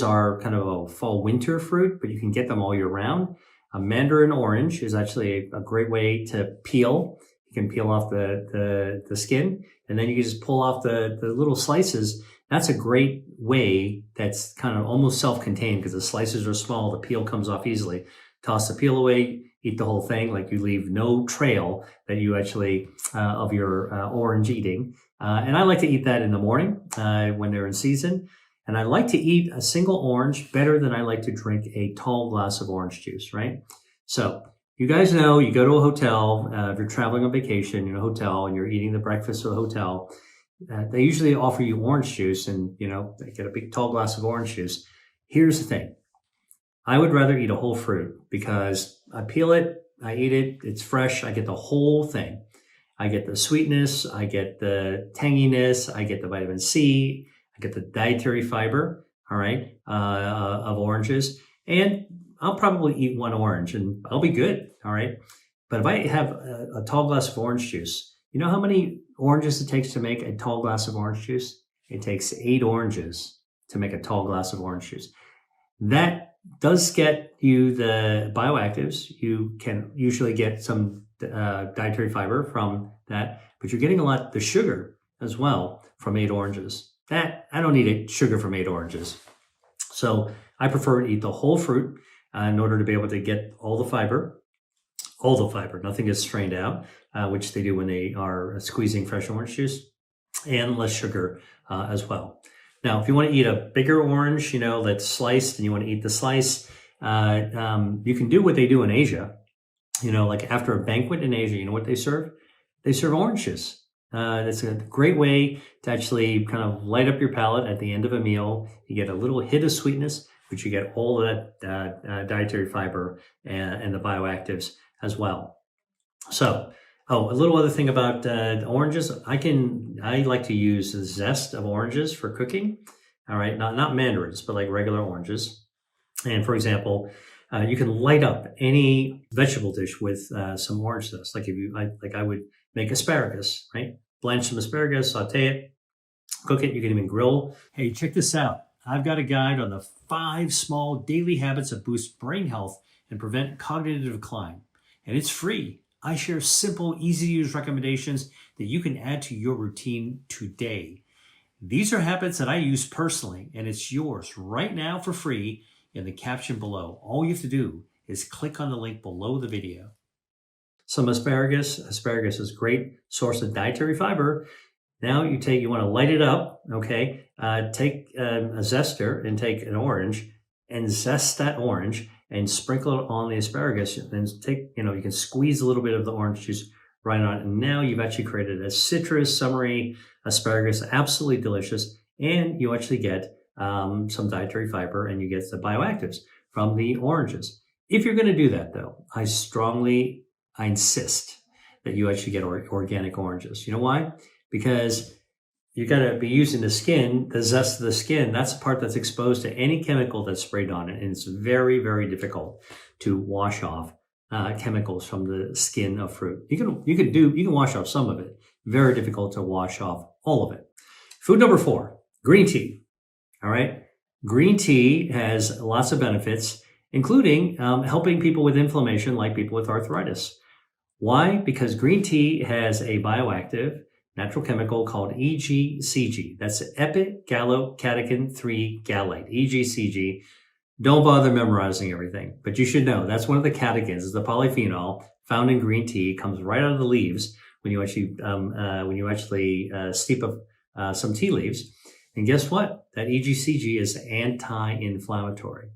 are kind of a fall winter fruit, but you can get them all year round. A mandarin orange is actually a great way to peel. You can peel off the skin, and then you can just pull off the little slices. That's a great way that's kind of almost self-contained because the slices are small, the peel comes off easily. Toss the peel away, eat the whole thing, like you leave no trail that you actually of your orange eating. And I like to eat that in the morning when they're in season. And I like to eat a single orange better than I like to drink a tall glass of orange juice, right? So you guys know, you go to a hotel, if you're traveling on vacation in a hotel and you're eating the breakfast of the hotel, they usually offer you orange juice, and they get a big tall glass of orange juice. Here's the thing. I would rather eat a whole fruit because I peel it, I eat it, it's fresh, I get the whole thing. I get the sweetness, I get the tanginess, I get the vitamin C, I get the dietary fiber, all right, of oranges. And I'll probably eat 1 orange and I'll be good, all right? But if I have a tall glass of orange juice, you know how many oranges it takes to make a tall glass of orange juice? It takes 8 oranges to make a tall glass of orange juice. That does get you the bioactives. You can usually get some dietary fiber from that, but you're getting the sugar as well from 8 oranges. That I don't need sugar from 8 oranges. So I prefer to eat the whole fruit in order to be able to get all the fiber. Nothing is strained out, which they do when they are squeezing fresh orange juice, and less sugar as well. Now, if you want to eat a bigger orange, that's sliced, and you want to eat the slice, you can do what they do in Asia. Like after a banquet in Asia, you know what they serve? They serve oranges. It's a great way to actually kind of light up your palate at the end of a meal. You get a little hit of sweetness, but you get all of that dietary fiber and the bioactives as well. So, a little other thing about oranges. I like to use the zest of oranges for cooking. All right, not mandarins, but like regular oranges. And for example, you can light up any vegetable dish with some orange zest. Like I would make asparagus, right? Blanch some asparagus, saute it, cook it. You can even grill. Hey, check this out. I've got a guide on the 5 small daily habits that boost brain health and prevent cognitive decline. And it's free. I share simple, easy to use recommendations that you can add to your routine today. These are habits that I use personally, and it's yours right now for free in the caption below. All you have to do is click on the link below the video. Some asparagus. Asparagus is a great source of dietary fiber. Now you want to light it up, okay? Take a zester and take an orange and zest that orange and sprinkle it on the asparagus. And you can squeeze a little bit of the orange juice right on it. And now you've actually created a citrus, summery asparagus, absolutely delicious. And you actually get some dietary fiber and you get the bioactives from the oranges. If you're going to do that though, I insist that you actually get organic oranges. You know why? Because you got to be using the zest of the skin. That's the part that's exposed to any chemical that's sprayed on it. And it's very, very difficult to wash off chemicals from the skin of fruit. You can wash off some of it. Very difficult to wash off all of it. Food number 4, green tea. All right. Green tea has lots of benefits, including helping people with inflammation, like people with arthritis. Why? Because green tea has a bioactive natural chemical called EGCG. That's epigallocatechin 3 gallate, EGCG. Don't bother memorizing everything, but you should know that's one of the catechins. It's the polyphenol found in green tea. It comes right out of the leaves when you actually steep up some tea leaves. And guess what? That EGCG is anti-inflammatory.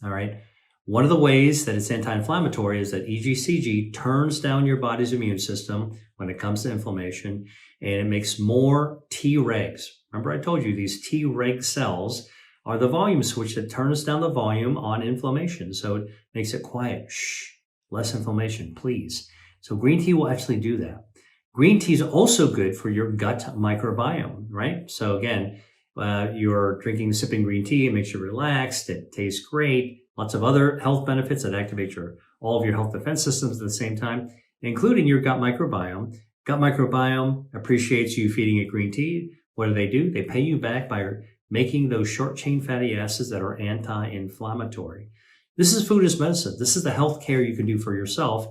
All right. One of the ways that it's anti-inflammatory is that EGCG turns down your body's immune system when it comes to inflammation, and it makes more Tregs. Remember I told you these Treg cells are the volume switch that turns down the volume on inflammation. So it makes it quiet. Shh, less inflammation, please. So green tea will actually do that. Green tea is also good for your gut microbiome, right? So again, you're sipping green tea, it makes you relaxed, it tastes great. Lots of other health benefits that activate all of your health defense systems at the same time, including your gut microbiome. Gut microbiome appreciates you feeding it green tea. What do? They pay you back by making those short-chain fatty acids that are anti-inflammatory. This is food as medicine. This is the health care you can do for yourself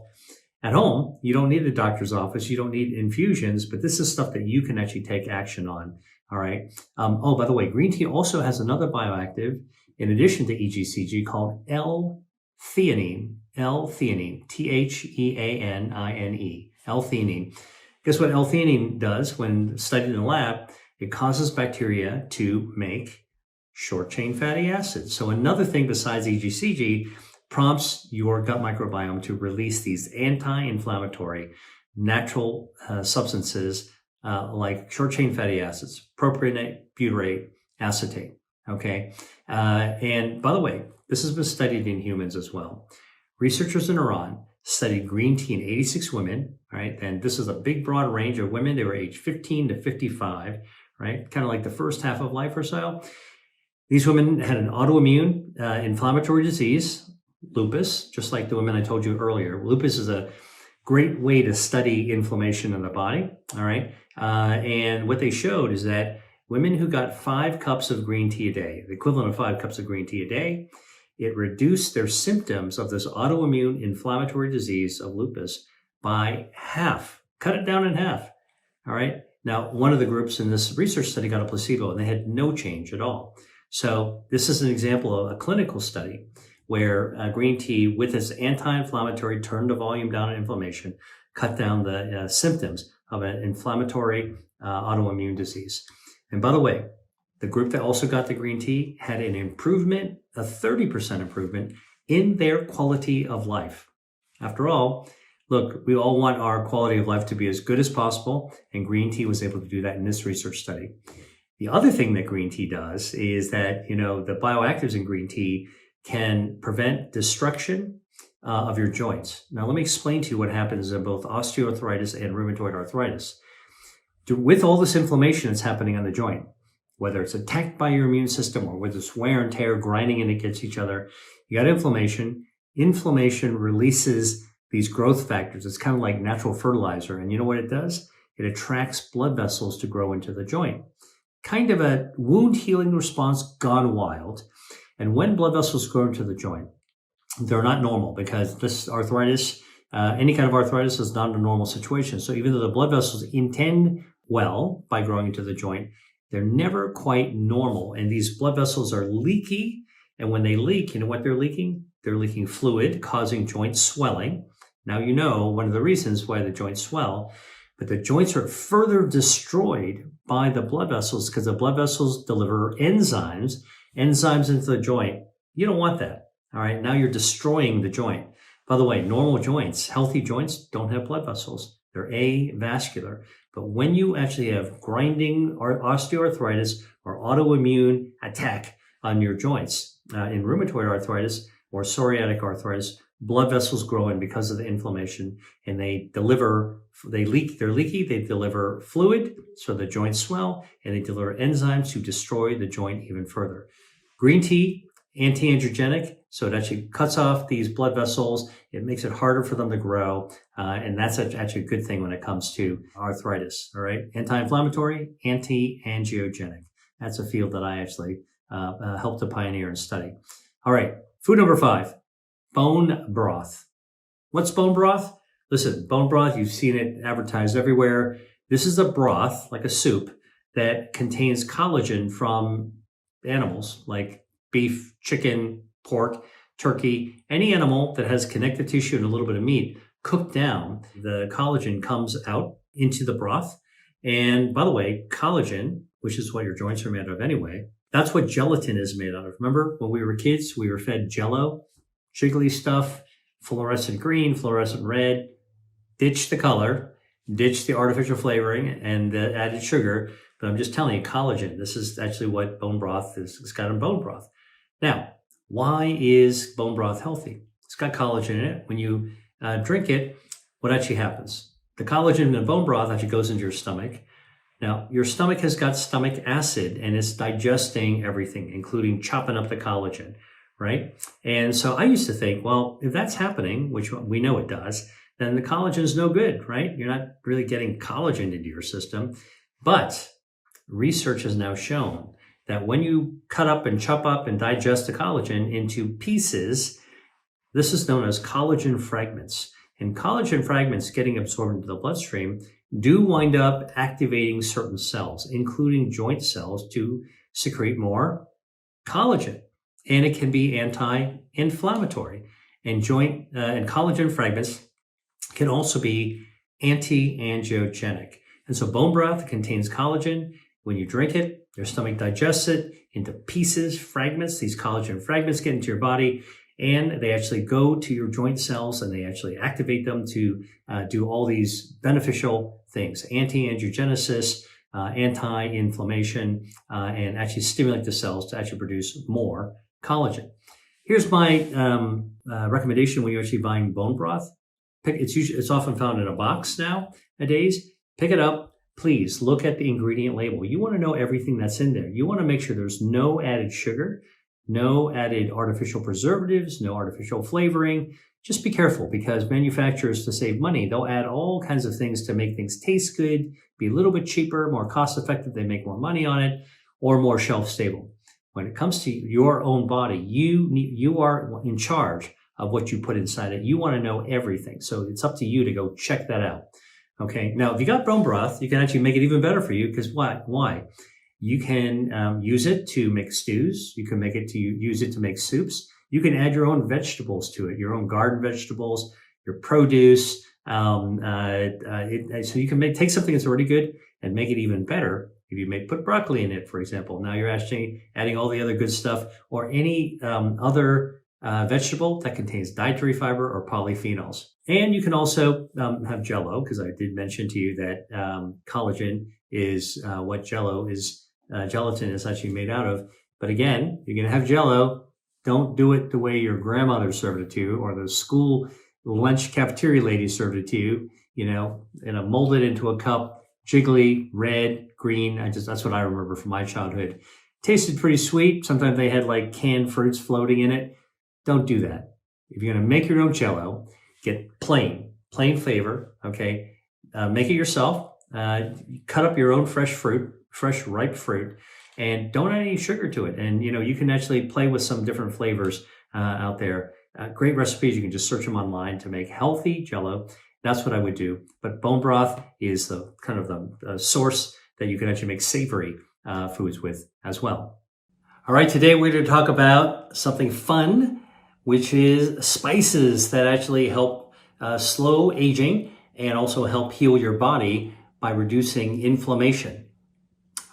at home. You don't need a doctor's office. You don't need infusions, but this is stuff that you can actually take action on. All right. By the way, green tea also has another bioactive in addition to EGCG called L-theanine, T-H-E-A-N-I-N-E, L-theanine. Guess what L-theanine does when studied in the lab? It causes bacteria to make short-chain fatty acids. So another thing besides EGCG prompts your gut microbiome to release these anti-inflammatory natural substances like short-chain fatty acids, propionate, butyrate, acetate. Okay. And by the way, this has been studied in humans as well. Researchers in Iran studied green tea in 86 women, right? And this is a big, broad range of women. They were aged 15 to 55, right? Kind of like the first half of life or so. These women had an autoimmune inflammatory disease, lupus, just like the women I told you earlier. Lupus is a great way to study inflammation in the body, all right? And what they showed is that women who got 5 cups of green tea a day, the equivalent of 5 cups of green tea a day, it reduced their symptoms of this autoimmune inflammatory disease of lupus by half, cut it down in half, all right? Now, one of the groups in this research study got a placebo and they had no change at all. So this is an example of a clinical study where green tea with its anti-inflammatory turned the volume down in inflammation, cut down the symptoms of an inflammatory autoimmune disease. And by the way, the group that also got the green tea had an improvement, a 30% improvement in their quality of life. After all, Look, we all want our quality of life to be as good as possible, and green tea was able to do that in this research study. The other thing that green tea does is that, the bioactives in green tea can prevent destruction of your joints. Now, let me explain to you what happens in both osteoarthritis and rheumatoid arthritis. With all this inflammation that's happening on the joint, whether it's attacked by your immune system or with this wear and tear grinding in against each other, you got inflammation. Inflammation releases these growth factors. It's kind of like natural fertilizer. And you know what it does? It attracts blood vessels to grow into the joint. Kind of a wound healing response gone wild. And when blood vessels grow into the joint, they're not normal, because this arthritis, any kind of arthritis, is not a normal situation. So even though the blood vessels intend well by growing into the joint, they're never quite normal. And these blood vessels are leaky. And when they leak, you know what they're leaking? They're leaking fluid, causing joint swelling. Now, one of the reasons why the joints swell, but the joints are further destroyed by the blood vessels because the blood vessels deliver enzymes into the joint. You don't want that. All right. Now you're destroying the joint. By the way, normal joints, healthy joints, don't have blood vessels. They're avascular. But when you actually have grinding or osteoarthritis or autoimmune attack on your joints, in rheumatoid arthritis or psoriatic arthritis, blood vessels grow in because of the inflammation, and they're leaky, they deliver fluid, so the joints swell, and they deliver enzymes to destroy the joint even further. Green tea, anti-angiogenic, so it actually cuts off these blood vessels. It makes it harder for them to grow, and that's actually a good thing when it comes to arthritis, all right? Anti-inflammatory, anti-angiogenic. That's a field that I actually helped to pioneer and study. All right, food number 5, bone broth. What's bone broth? Listen, bone broth, you've seen it advertised everywhere. This is a broth, like a soup, that contains collagen from animals like beef, chicken, pork, turkey, any animal that has connective tissue and a little bit of meat cooked down. The collagen comes out into the broth. And by the way, collagen, which is what your joints are made of anyway, that's what gelatin is made out of. Remember when we were kids, we were fed Jell-O, jiggly stuff, fluorescent green, fluorescent red. Ditch the color, ditch the artificial flavoring and the added sugar. But I'm just telling you, collagen, this is actually what bone broth is. It's got in bone broth. Now, why is bone broth healthy? It's got collagen in it. When you drink it, what actually happens? The collagen in the bone broth actually goes into your stomach. Now, your stomach has got stomach acid, and it's digesting everything, including chopping up the collagen, right? And so I used to think, well, if that's happening, which we know it does, then the collagen is no good, right? You're not really getting collagen into your system. But research has now shown that when you cut up and chop up and digest the collagen into pieces, this is known as collagen fragments. And collagen fragments getting absorbed into the bloodstream do wind up activating certain cells, including joint cells, to secrete more collagen. And it can be anti-inflammatory. And and collagen fragments can also be anti-angiogenic. And so bone broth contains collagen. When you drink it, your stomach digests it into pieces, fragments. These collagen fragments get into your body, and they actually go to your joint cells, and they actually activate them to do all these beneficial things: anti-angiogenesis, anti-inflammation, and actually stimulate the cells to actually produce more collagen. Here's my recommendation when you're actually buying bone broth. It's often found in a box nowadays. Pick it up. Please look at the ingredient label. You want to know everything that's in there. You want to make sure there's no added sugar, no added artificial preservatives, no artificial flavoring. Just be careful, because manufacturers, to save money, they'll add all kinds of things to make things taste good, be a little bit cheaper, more cost effective. They make more money on it, or more shelf stable. When it comes to your own body, you are in charge of what you put inside it. You want to know everything. So it's up to you to go check that out. Okay. Now, if you got bone broth, you can actually make it even better for you, because why? You can use it to make stews. You can use it to make soups. You can add your own vegetables to it, your own garden vegetables, your produce. So you can take something that's already good and make it even better. If you put broccoli in it, for example, now you're actually adding all the other good stuff, or any other vegetable that contains dietary fiber or polyphenols. And you can also have Jell-O, because I did mention to you that collagen is what gelatin is actually made out of. But again, you're going to have Jell-O. Don't do it the way your grandmother served it to you, or the school lunch cafeteria lady served it to you. Mold it into a cup, jiggly, red, green. That's what I remember from my childhood. Tasted pretty sweet. Sometimes they had like canned fruits floating in it. Don't do that. If you're going to make your own Jell-O, get plain flavor. Okay, make it yourself. Cut up your own fresh ripe fruit, and don't add any sugar to it. And you can actually play with some different flavors out there. Great recipes. You can just search them online to make healthy Jell-O. That's what I would do. But bone broth is the kind of the source that you can actually make savory foods with as well. All right, today we're going to talk about something fun, which is spices that actually help slow aging and also help heal your body by reducing inflammation.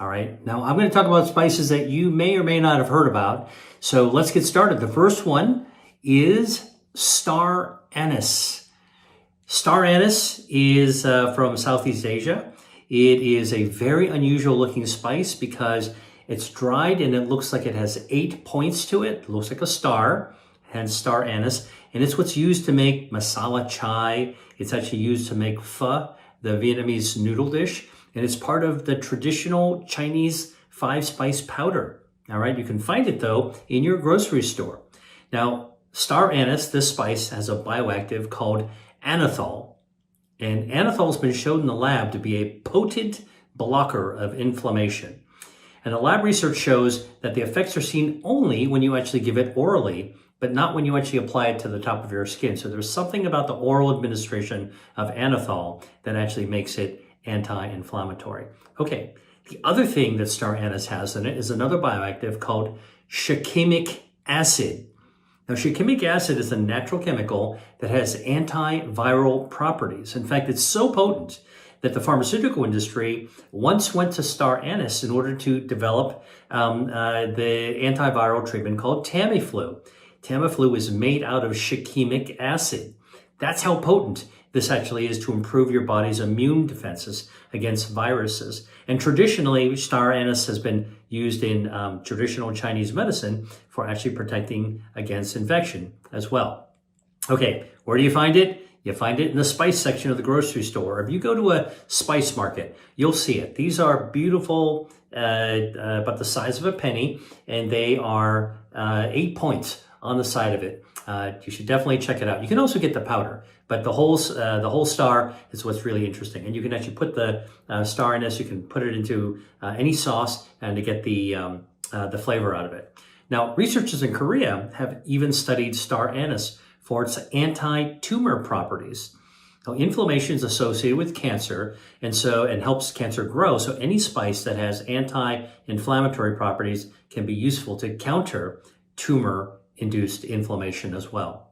All right, now I'm going to talk about spices that you may or may not have heard about. So let's get started. The first one is star anise. Star anise is from Southeast Asia. It is a very unusual looking spice because it's dried and it looks like it has 8 points to it. It looks like a star, hence star anise. And it's what's used to make masala chai. It's actually used to make pho, the Vietnamese noodle dish. And it's part of the traditional Chinese 5-spice powder. All right, you can find it though in your grocery store. Now, star anise, this spice, has a bioactive called anethol. And anethol has been shown in the lab to be a potent blocker of inflammation. And the lab research shows that the effects are seen only when you actually give it orally, but not when you actually apply it to the top of your skin. So there's something about the oral administration of anethol that actually makes it anti-inflammatory. Okay, the other thing that star anise has in it is another bioactive called shikimic acid. Now, shikimic acid is a natural chemical that has antiviral properties. In fact, it's so potent that the pharmaceutical industry once went to star anise in order to develop the antiviral treatment called Tamiflu. Tamiflu is made out of shikimic acid. That's how potent this actually is to improve your body's immune defenses against viruses. And traditionally, star anise has been used in traditional Chinese medicine for actually protecting against infection as well. Okay, where do you find it? You find it in the spice section of the grocery store. If you go to a spice market, you'll see it. These are beautiful, about the size of a penny, and they are 8 points on the side of it. You should definitely check it out. You can also get the powder, but the whole star is what's really interesting. And you can actually put the star anise. You can put it into any sauce and to get the flavor out of it. Now, researchers in Korea have even studied star anise for its anti-tumor properties. Now, inflammation is associated with cancer, and helps cancer grow. So any spice that has anti-inflammatory properties can be useful to counter tumor-induced inflammation as well.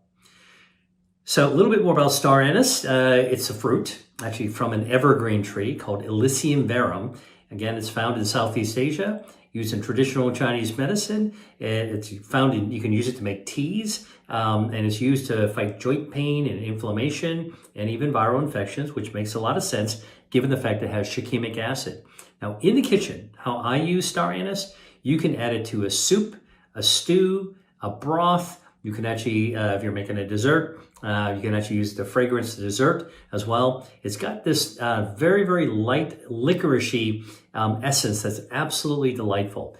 So a little bit more about star anise. It's a fruit, actually from an evergreen tree called Illicium verum. Again, it's found in Southeast Asia, used in traditional Chinese medicine. You can use it to make teas, and it's used to fight joint pain and inflammation and even viral infections, which makes a lot of sense given the fact that it has shikimic acid. Now, in the kitchen, how I use star anise, you can add it to a soup, a stew, a broth. You can actually, if you're making a dessert, you can actually use the fragrance dessert as well. It's got this very, very light licoricey essence that's absolutely delightful.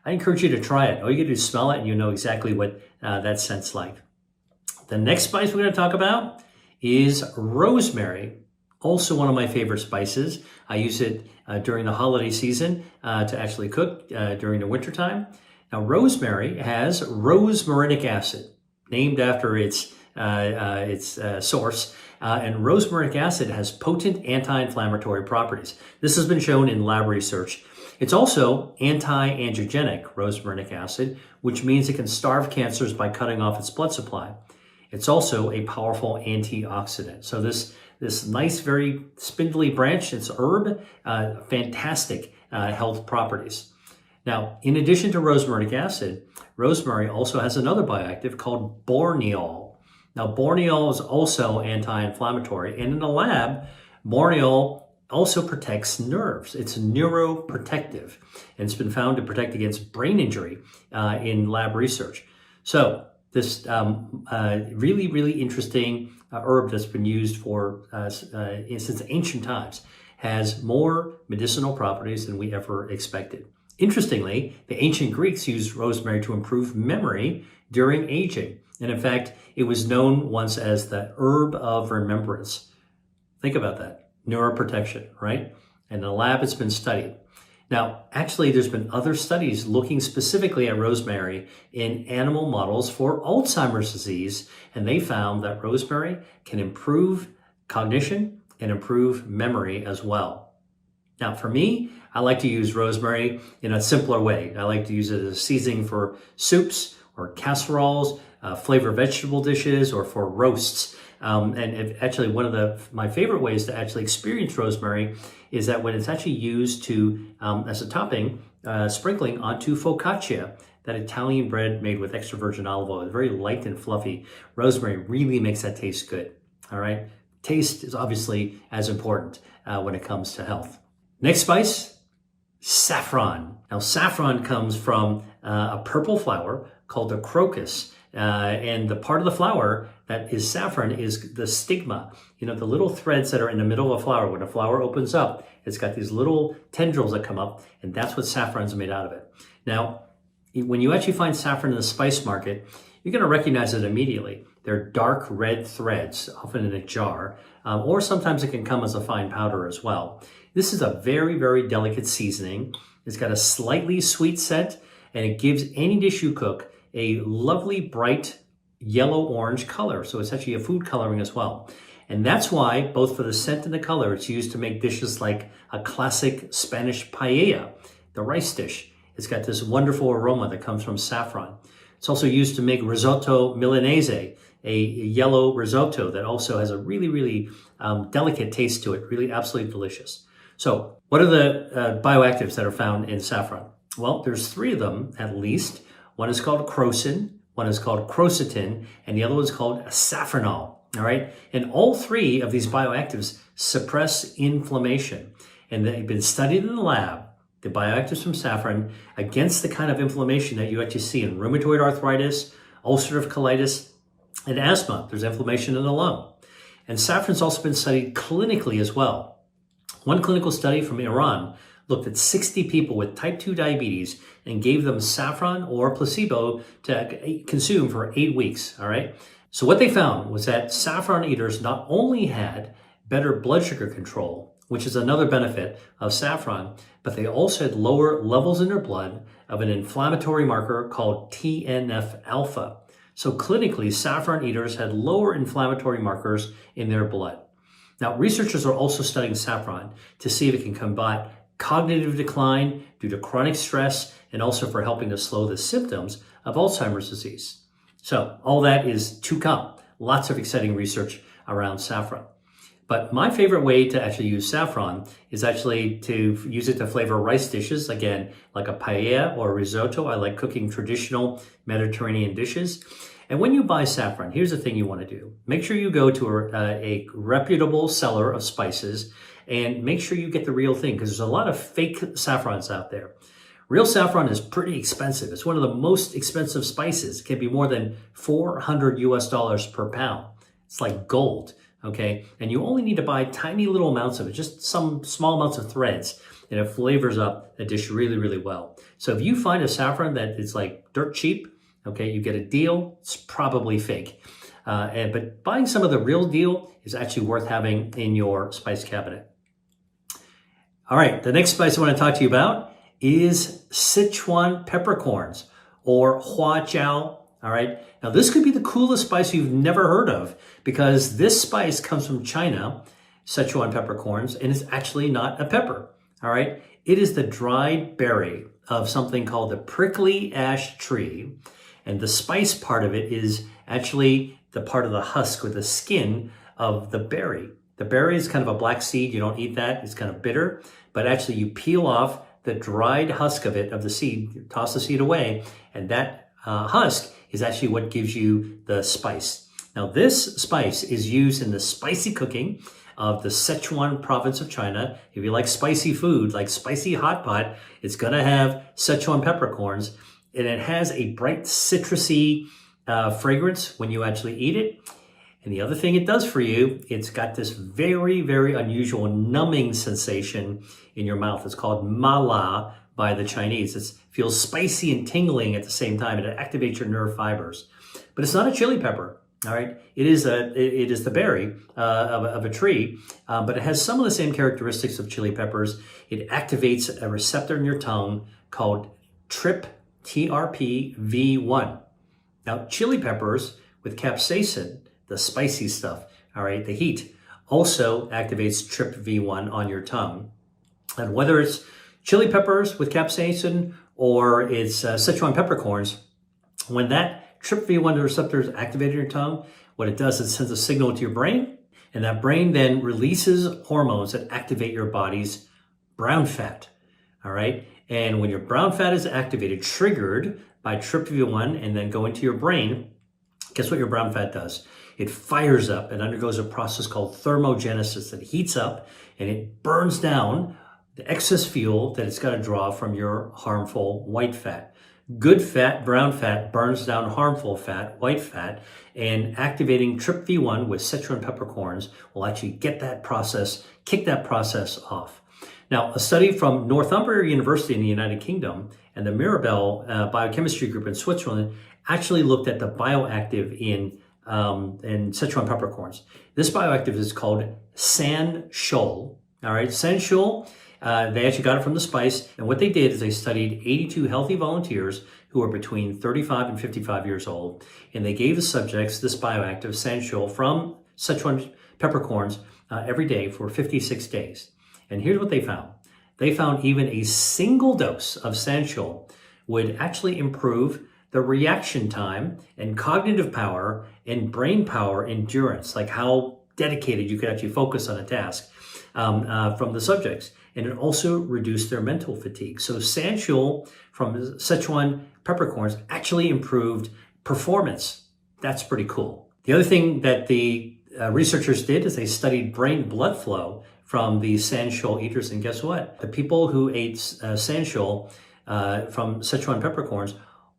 I encourage you to try it. All you gotta do is smell it and you know exactly what that scent's like. The next spice we're gonna talk about is rosemary. Also one of my favorite spices. I use it during the holiday season to actually cook during the wintertime. Now, rosemary has rosmarinic acid, named after its source, and rosmarinic acid has potent anti-inflammatory properties. This has been shown in lab research. It's also anti-angiogenic, rosmarinic acid, which means it can starve cancers by cutting off its blood supply. It's also a powerful antioxidant. So this nice, very spindly branch, it's herb, fantastic health properties. Now, in addition to rosmarinic acid, rosemary also has another bioactive called borneol. Now, borneol is also anti-inflammatory, and in the lab, borneol also protects nerves. It's neuroprotective, and it's been found to protect against brain injury in lab research. So this really, really interesting herb that's been used for since ancient times has more medicinal properties than we ever expected. Interestingly, the ancient Greeks used rosemary to improve memory during aging. And in fact, it was known once as the herb of remembrance. Think about that. Neuroprotection, right? And in the lab, it's been studied. Now, actually, there's been other studies looking specifically at rosemary in animal models for Alzheimer's disease, and they found that rosemary can improve cognition and improve memory as well. Now, for me, I like to use rosemary in a simpler way. I like to use it as a seasoning for soups or casseroles, flavored vegetable dishes, or for roasts. Actually, one of my favorite ways to actually experience rosemary is that when it's actually used to as a topping, sprinkling onto focaccia, that Italian bread made with extra virgin olive oil. It's very light and fluffy. Rosemary really makes that taste good. All right, taste is obviously as important when it comes to health. Next spice, saffron. Now, saffron comes from a purple flower called the crocus. And the part of the flower that is saffron is the stigma. You know, the little threads that are in the middle of a flower. When a flower opens up, it's got these little tendrils that come up, and that's what saffron is made out of it. Now, when you actually find saffron in the spice market, you're going to recognize it immediately. They're dark red threads, often in a jar, or sometimes it can come as a fine powder as well. This is a very, very delicate seasoning. It's got a slightly sweet scent, and it gives any dish you cook a lovely bright yellow-orange color. So it's actually a food coloring as well. And that's why, both for the scent and the color, it's used to make dishes like a classic Spanish paella, the rice dish. It's got this wonderful aroma that comes from saffron. It's also used to make risotto milanese, a yellow risotto that also has a really, really delicate taste to it, really absolutely delicious. So what are the bioactives that are found in saffron? Well, there's 3 of them at least. One is called crocin, one is called quercetin, and the other one is called safranol. All right. And all 3 of these bioactives suppress inflammation. And they've been studied in the lab, the bioactives from saffron, against the kind of inflammation that you actually see in rheumatoid arthritis, ulcerative colitis, and asthma. There's inflammation in the lung. And saffron's also been studied clinically as well. One clinical study from Iran looked at 60 people with type 2 diabetes and gave them saffron or placebo to consume for 8 weeks, all right? So what they found was that saffron eaters not only had better blood sugar control, which is another benefit of saffron, but they also had lower levels in their blood of an inflammatory marker called TNF-alpha. So clinically, saffron eaters had lower inflammatory markers in their blood. Now, researchers are also studying saffron to see if it can combat cognitive decline due to chronic stress, and also for helping to slow the symptoms of Alzheimer's disease. So all that is to come. Lots of exciting research around saffron. But my favorite way to actually use saffron is actually to use it to flavor rice dishes. Again, like a paella or a risotto. I like cooking traditional Mediterranean dishes. And when you buy saffron, here's the thing you want to do. Make sure you go to a reputable seller of spices and make sure you get the real thing, because there's a lot of fake saffrons out there. Real saffron is pretty expensive. It's one of the most expensive spices. It can be more than $400 per pound. It's like gold, okay? And you only need to buy tiny little amounts of it, just some small amounts of threads, and it flavors up the dish really, really well. So if you find a saffron that is like dirt cheap, okay, you get a deal, it's probably fake. But buying some of the real deal is actually worth having in your spice cabinet. All right, the next spice I want to talk to you about is Sichuan peppercorns, or huajiao. All right, now this could be the coolest spice you've never heard of, because this spice comes from China, Sichuan peppercorns, and it's actually not a pepper. All right, it is the dried berry of something called the prickly ash tree, and the spice part of it is actually the part of the husk or the skin of the berry. The berry is kind of a black seed. You don't eat that. It's kind of bitter. But actually, you peel off the dried husk of it, of the seed, toss the seed away, and that husk is actually what gives you the spice. Now, this spice is used in the spicy cooking of the Sichuan province of China. If you like spicy food, like spicy hot pot, it's going to have Sichuan peppercorns, and it has a bright citrusy fragrance when you actually eat it. And the other thing it does for you, it's got this very, very unusual numbing sensation in your mouth. It's called mala by the Chinese. It feels spicy and tingling at the same time. It activates your nerve fibers. But it's not a chili pepper, all right? It is the berry of a tree, but it has some of the same characteristics of chili peppers. It activates a receptor in your tongue called TRPV1. Now, chili peppers with capsaicin, the spicy stuff, all right, the heat, also activates TRPV1 on your tongue. And whether it's chili peppers with capsaicin or it's Sichuan peppercorns, when that TRPV1 receptor is activated in your tongue, what it does is it sends a signal to your brain, and that brain then releases hormones that activate your body's brown fat, all right? And when your brown fat is activated, triggered by TRPV1 and then go into your brain, guess what your brown fat does? It fires up and undergoes a process called thermogenesis that heats up and it burns down the excess fuel that it's got to draw from your harmful white fat. Good fat, brown fat, burns down harmful fat, white fat, and activating TRPV1 with Sichuan peppercorns will actually get that process, kick that process off. Now, a study from Northumbria University in the United Kingdom and the Mirabel Biochemistry Group in Switzerland actually looked at the bioactive in Sichuan peppercorns. This bioactive is called sanshoal. All right, sanshoal. They actually got it from the spice, and what they did is they studied 82 healthy volunteers who were between 35 and 55 years old, and they gave the subjects this bioactive sanshoal from Sichuan peppercorns every day for 56 days. And here's what they found. They found even a single dose of sanshoal would actually improve the reaction time and cognitive power and brain power endurance, like how dedicated you could actually focus on a task from the subjects. And it also reduced their mental fatigue. So sanshoal from Sichuan peppercorns actually improved performance. That's pretty cool. The other thing that the researchers did is they studied brain blood flow from the sanshoal eaters. And guess what? The people who ate sanshoal from Sichuan peppercorns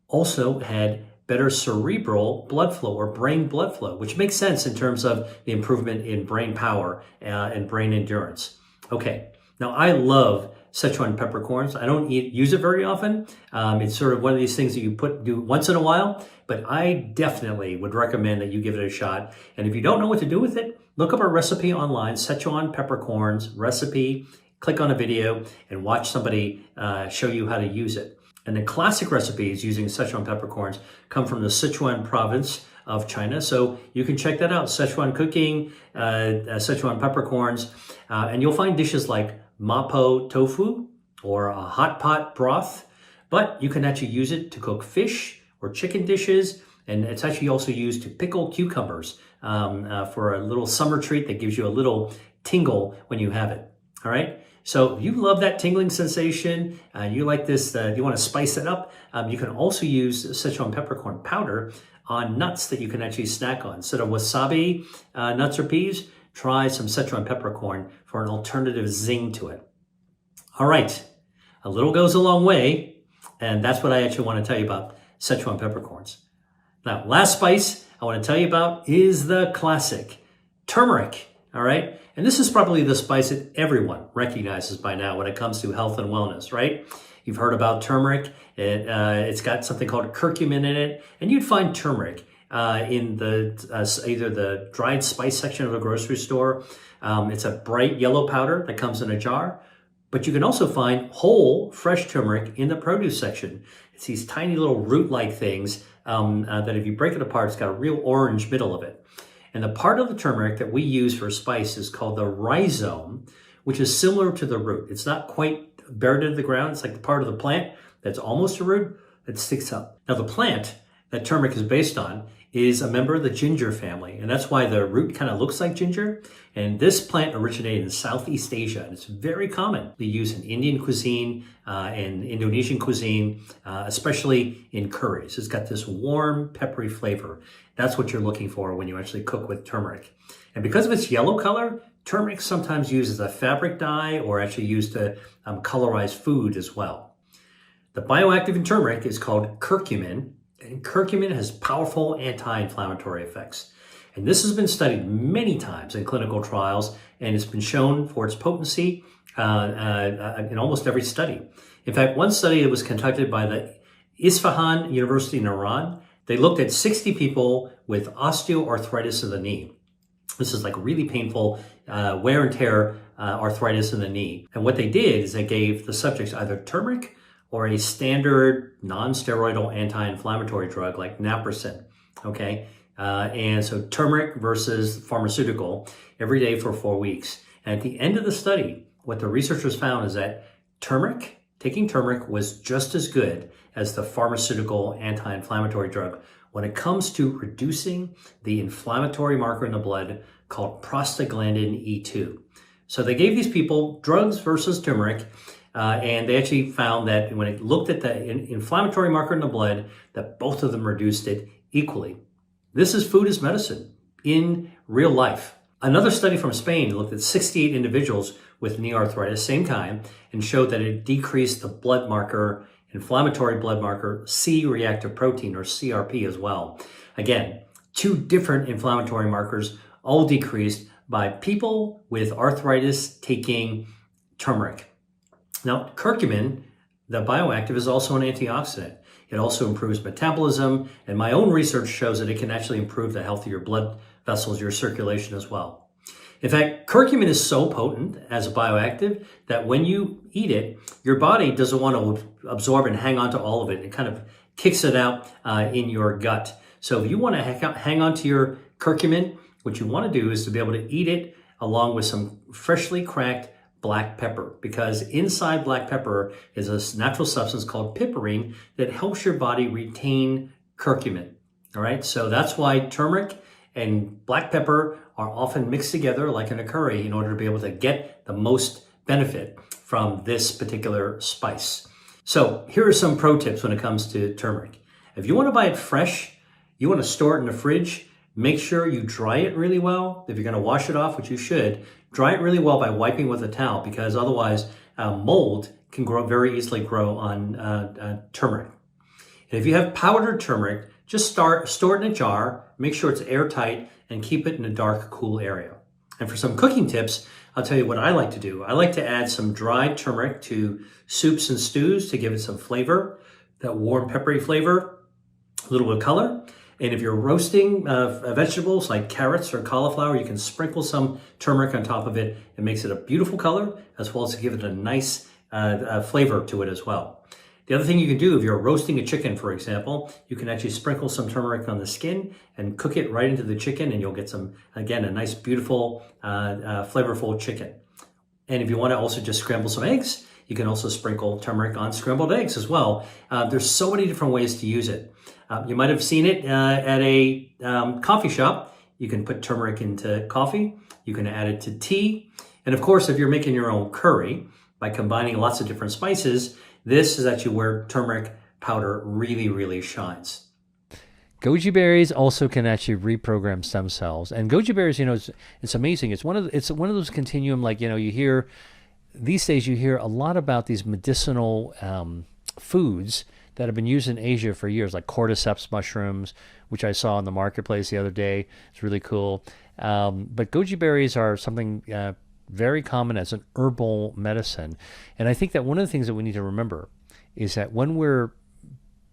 also had better cerebral blood flow or brain blood flow, which makes sense in terms of the improvement in brain power and brain endurance. Okay, now I love Sichuan peppercorns. I don't use it very often. It's sort of one of these things that you do once in a while, but I definitely would recommend that you give it a shot. And if you don't know what to do with it, look up a recipe online, Sichuan peppercorns recipe, click on a video and watch somebody show you how to use it. And the classic recipes using Sichuan peppercorns come from the Sichuan province of China. So you can check that out, Sichuan cooking, Sichuan peppercorns, and you'll find dishes like mapo tofu or a hot pot broth, but you can actually use it to cook fish or chicken dishes. And it's actually also used to pickle cucumbers for a little summer treat that gives you a little tingle when you have it. All right. So if you love that tingling sensation, you like this, you want to spice it up, you can also use Sichuan peppercorn powder on nuts that you can actually snack on. Instead of wasabi nuts or peas, try some Sichuan peppercorn for an alternative zing to it. All right, a little goes a long way, and that's what I actually want to tell you about Sichuan peppercorns. Now, last spice I want to tell you about is the classic turmeric. All right. And this is probably the spice that everyone recognizes by now when it comes to health and wellness, right? You've heard about turmeric. It's got something called curcumin in it. And you'd find turmeric in either the dried spice section of a grocery store. It's a bright yellow powder that comes in a jar. But you can also find whole, fresh turmeric in the produce section. It's these tiny little root-like things that if you break it apart, it's got a real orange middle of it. And the part of the turmeric that we use for spice is called the rhizome, which is similar to the root. It's not quite buried into the ground. It's like the part of the plant that's almost a root that sticks up. Now, the plant that turmeric is based on is a member of the ginger family. And that's why the root kind of looks like ginger. And this plant originated in Southeast Asia. And it's very commonly used in Indian cuisine and Indonesian cuisine, especially in curries. It's got this warm, peppery flavor. That's what you're looking for when you actually cook with turmeric. And because of its yellow color, turmeric is sometimes used as a fabric dye or actually used to colorize food as well. The bioactive in turmeric is called curcumin, and curcumin has powerful anti-inflammatory effects. And this has been studied many times in clinical trials, and it's been shown for its potency in almost every study. In fact, one study that was conducted by the Isfahan University in Iran, they looked at 60 people with osteoarthritis of the knee. This is like really painful wear and tear arthritis in the knee. And what they did is they gave the subjects either turmeric or a standard non-steroidal anti-inflammatory drug like naproxen, okay? And so turmeric versus pharmaceutical every day for 4 weeks. And at the end of the study, what the researchers found is that taking turmeric was just as good as the pharmaceutical anti-inflammatory drug when it comes to reducing the inflammatory marker in the blood called prostaglandin E2. So they gave these people drugs versus turmeric, and they actually found that when it looked at the inflammatory marker in the blood, that both of them reduced it equally. This is food as medicine in real life. Another study from Spain looked at 68 individuals with knee arthritis, same kind, and showed that it decreased the blood marker, inflammatory blood marker, C-reactive protein, or CRP as well. Again, 2 different inflammatory markers, all decreased by people with arthritis taking turmeric. Now, curcumin, the bioactive, is also an antioxidant. It also improves metabolism, and my own research shows that it can actually improve the health of your blood vessels, your circulation as well. In fact, curcumin is so potent as a bioactive that when you eat it, your body doesn't want to absorb and hang on to all of it. It kind of kicks it out in your gut. So if you want to hang on to your curcumin, what you want to do is to be able to eat it along with some freshly cracked black pepper, because inside black pepper is a natural substance called piperine that helps your body retain curcumin. All right, so that's why turmeric and black pepper are often mixed together like in a curry in order to be able to get the most benefit from this particular spice. So here are some pro tips when it comes to turmeric. If you want to buy it fresh, you want to store it in the fridge, make sure you dry it really well. If you're going to wash it off, which you should, dry it really well by wiping with a towel, because otherwise mold can very easily grow on turmeric. And if you have powdered turmeric, just store it in a jar, make sure it's airtight, and keep it in a dark, cool area. And for some cooking tips, I'll tell you what I like to do. I like to add some dried turmeric to soups and stews to give it some flavor, that warm, peppery flavor, a little bit of color. And if you're roasting vegetables like carrots or cauliflower, you can sprinkle some turmeric on top of it. It makes it a beautiful color, as well as to give it a nice flavor to it as well. The other thing you can do, if you're roasting a chicken, for example, you can actually sprinkle some turmeric on the skin and cook it right into the chicken, and you'll get some, again, a nice, beautiful, flavorful chicken. And if you want to also just scramble some eggs, you can also sprinkle turmeric on scrambled eggs as well. There's so many different ways to use it. You might have seen it at a coffee shop. You can put turmeric into coffee. You can add it to tea. And of course, if you're making your own curry, by combining lots of different spices, this is actually where turmeric powder really, really shines. Goji berries also can actually reprogram stem cells. And goji berries, it's amazing. It's one of those continuum, like, you hear, these days you hear a lot about these medicinal foods that have been used in Asia for years, like cordyceps mushrooms, which I saw in the marketplace the other day. It's really cool. But goji berries are something very common as an herbal medicine. And I think that one of the things that we need to remember is that when we're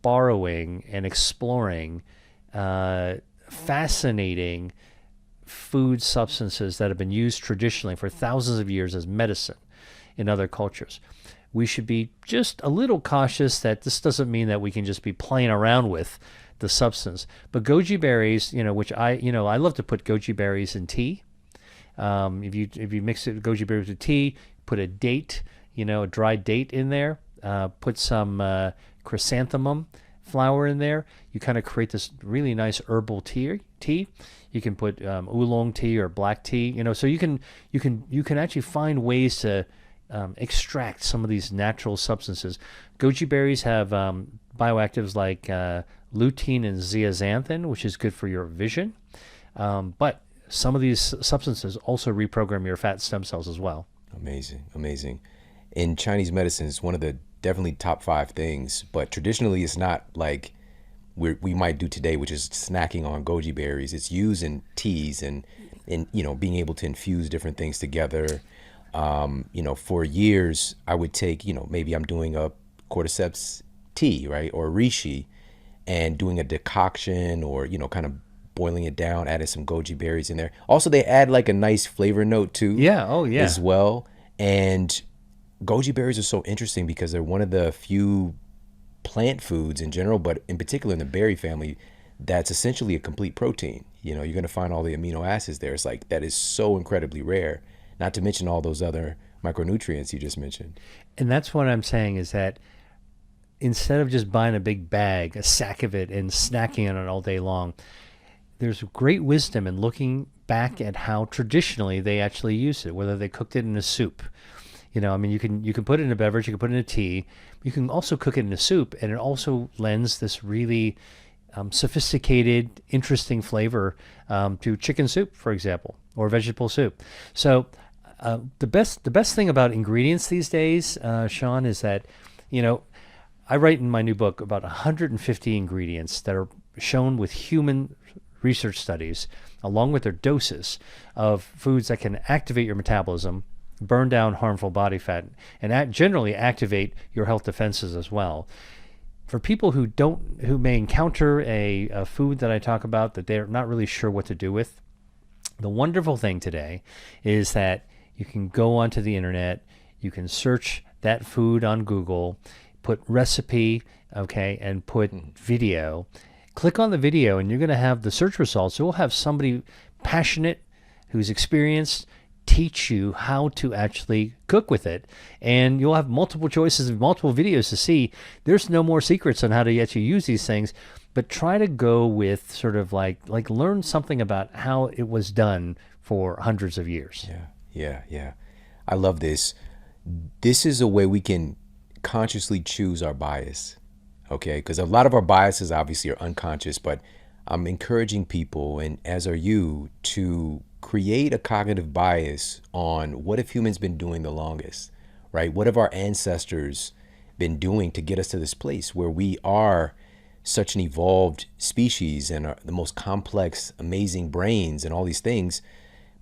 borrowing and exploring fascinating food substances that have been used traditionally for thousands of years as medicine in other cultures, we should be just a little cautious that this doesn't mean that we can just be playing around with the substance. But goji berries, which I love to put goji berries in tea. If you mix it, goji berries with tea, put a date, a dried date in there, put some chrysanthemum flower in there, you kind of create this really nice herbal tea. You can put oolong tea or black tea, so you can actually find ways to extract some of these natural substances. Goji berries have bioactives like lutein and zeaxanthin, which is good for your vision. But some of these substances also reprogram your fat stem cells as well. Amazing, amazing. In Chinese medicine, it's one of the definitely top 5 things, but traditionally it's not like we might do today, which is snacking on goji berries. It's used in teas and being able to infuse different things together. For years I would take, maybe I'm doing a cordyceps tea, right, or reishi, and doing a decoction or kind of boiling it down, adding some goji berries in there. Also, they add like a nice flavor note too. Yeah. Oh, yeah. As well. And goji berries are so interesting because they're one of the few plant foods in general, but in particular in the berry family, that's essentially a complete protein. You're going to find all the amino acids there. It's like that is so incredibly rare, not to mention all those other micronutrients you just mentioned. And that's what I'm saying is that instead of just buying a big bag, a sack of it, and snacking on it all day long, there's great wisdom in looking back at how traditionally they actually used it, whether they cooked it in a soup. You can put it in a beverage, you can put it in a tea, you can also cook it in a soup, and it also lends this really sophisticated, interesting flavor to chicken soup, for example, or vegetable soup. So the best thing about ingredients these days, Sean, is that, I write in my new book about 150 ingredients that are shown with human research studies, along with their doses of foods that can activate your metabolism, burn down harmful body fat, and generally activate your health defenses as well. For people who may encounter a food that I talk about that they're not really sure what to do with, the wonderful thing today is that you can go onto the internet, you can search that food on Google, put recipe, and put video. Click on the video and you're going to have the search results. You'll have somebody passionate who's experienced teach you how to actually cook with it. And you'll have multiple choices of multiple videos to see. There's no more secrets on how to actually use these things, but try to go with sort of like learn something about how it was done for hundreds of years. Yeah. I love this. This is a way we can consciously choose our bias. Okay, because a lot of our biases obviously are unconscious, but I'm encouraging people, and as are you, to create a cognitive bias on what have humans been doing the longest, right? What have our ancestors been doing to get us to this place where we are such an evolved species and are the most complex, amazing brains and all these things?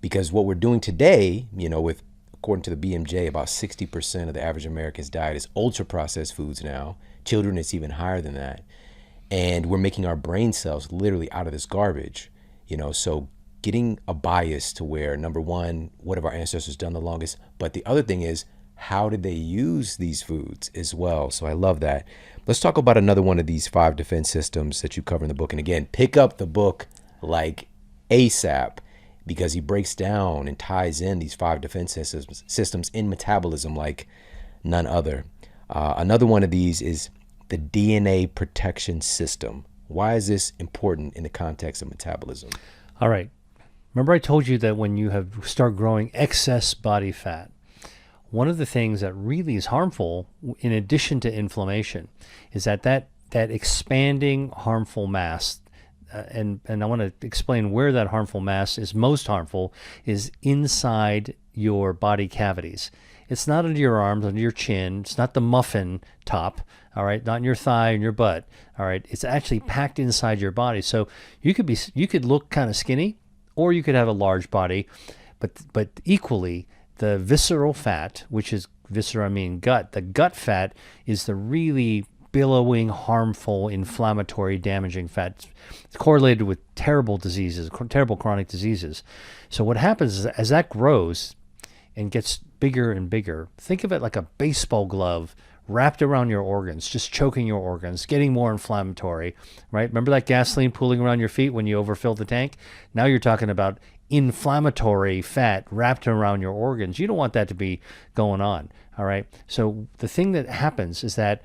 Because what we're doing today, with according to the BMJ, about 60% of the average American's diet is ultra processed foods now. Children, it's even higher than that. And we're making our brain cells literally out of this garbage, so getting a bias to where, number one, what have our ancestors done the longest? But the other thing is, how did they use these foods as well? So I love that. Let's talk about another one of these 5 defense systems that you cover in the book. And again, pick up the book like ASAP, because he breaks down and ties in these 5 defense systems in metabolism like none other. Another one of these is the DNA protection system. Why is this important in the context of metabolism? All right. Remember I told you that when you start growing excess body fat, one of the things that really is harmful, in addition to inflammation, is that expanding harmful mass, and I want to explain where that harmful mass is most harmful, is inside your body cavities. It's not under your arms, under your chin. It's not the muffin top, all right? Not in your thigh and your butt, all right? It's actually packed inside your body. So you could look kind of skinny, or you could have a large body, but equally, the visceral fat, which is viscera, I mean gut. The gut fat is the really billowing, harmful, inflammatory, damaging fat. It's correlated with terrible diseases, terrible chronic diseases. So what happens is, as that grows and gets bigger and bigger, think of it like a baseball glove wrapped around your organs, just choking your organs, getting more inflammatory, right? Remember that gasoline pooling around your feet when you overfill the tank? Now you're talking about inflammatory fat wrapped around your organs. You don't want that to be going on, all right? So the thing that happens is that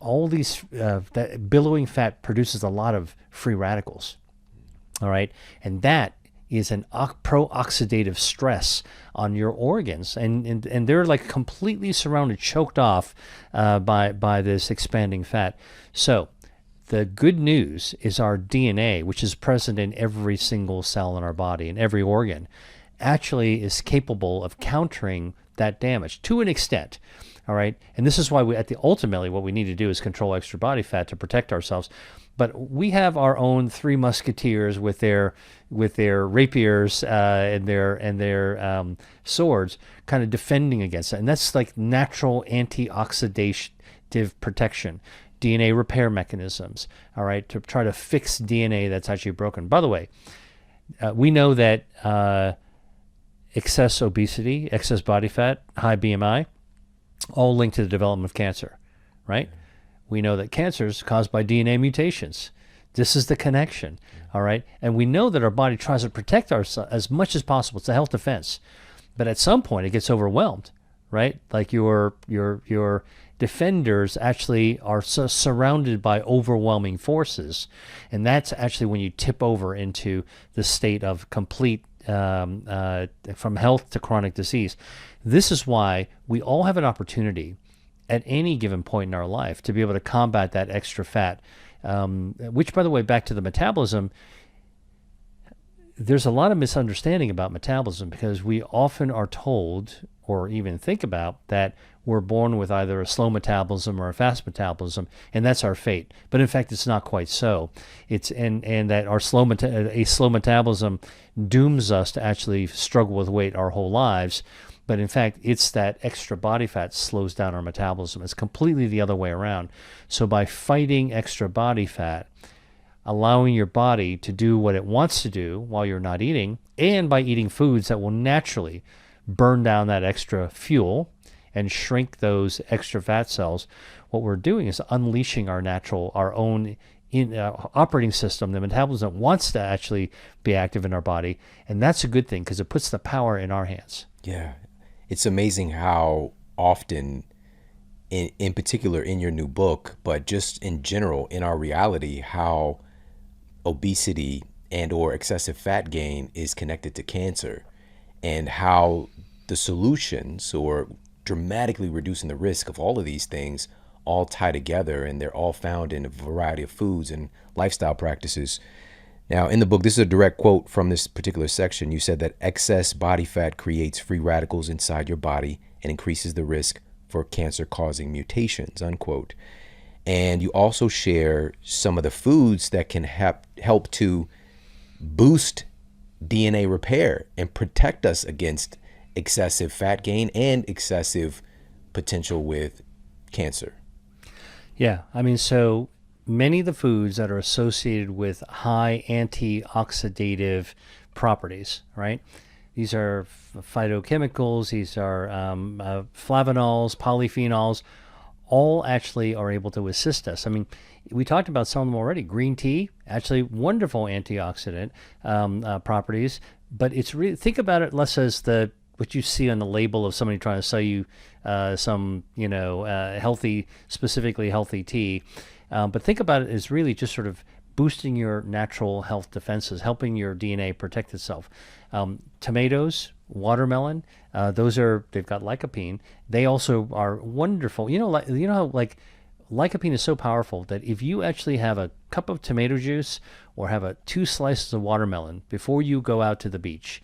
all these that billowing fat produces a lot of free radicals. All right, and that is an pro-oxidative stress on your organs, and they're like completely surrounded, choked off by this expanding fat. So the good news is our DNA, which is present in every single cell in our body, in every organ, actually is capable of countering that damage to an extent. All right, and this is why ultimately what we need to do is control extra body fat to protect ourselves. But we have our own three musketeers with their rapiers and their swords, kind of defending against it, and that's like natural antioxidative protection, DNA repair mechanisms. All right, to try to fix DNA that's actually broken. By the way, we know that excess obesity, excess body fat, high BMI, all linked to the development of cancer, right? We know that cancer is caused by DNA mutations. This is the connection, all right? And we know that our body tries to protect ourselves as much as possible. It's a health defense. But at some point, it gets overwhelmed, right? Like your defenders actually are surrounded by overwhelming forces. And that's actually when you tip over into the state of complete from health to chronic disease. This is why we all have an opportunity at any given point in our life to be able to combat that extra fat, which, by the way, back to the metabolism, there's a lot of misunderstanding about metabolism because we often are told or even think about that we're born with either a slow metabolism or a fast metabolism, and that's our fate. But in fact, it's not quite so. It's and that our slow metabolism dooms us to actually struggle with weight our whole lives. But in fact, it's that extra body fat slows down our metabolism. It's completely the other way around. So by fighting extra body fat, allowing your body to do what it wants to do while you're not eating, and by eating foods that will naturally burn down that extra fuel and shrink those extra fat cells, what we're doing is unleashing our own operating system. The metabolism wants to actually be active in our body, and that's a good thing because it puts the power in our hands. Yeah. It's amazing how often, in particular in your new book, but just in general in our reality, how obesity and or excessive fat gain is connected to cancer, and how the solutions or dramatically reducing the risk of all of these things all tie together, and they're all found in a variety of foods and lifestyle practices. Now, in the book, this is a direct quote from this particular section. You said that excess body fat creates free radicals inside your body and increases the risk for cancer-causing mutations, unquote. And you also share some of the foods that can help to boost DNA repair and protect us against excessive fat gain and excessive potential with cancer. Yeah, I mean, so many of the foods that are associated with high antioxidative properties, right? These are phytochemicals, these are flavonols, polyphenols, all actually are able to assist us. I mean, we talked about some of them already. Green tea, actually wonderful antioxidant properties, but it's really, think about it less as what you see on the label of somebody trying to sell you some, healthy, specifically healthy tea. But think about it as really just sort of boosting your natural health defenses, helping your DNA protect itself. Tomatoes, watermelon, they've got lycopene. They also are wonderful. You know how lycopene is so powerful that if you actually have a cup of tomato juice or have 2 slices of watermelon before you go out to the beach,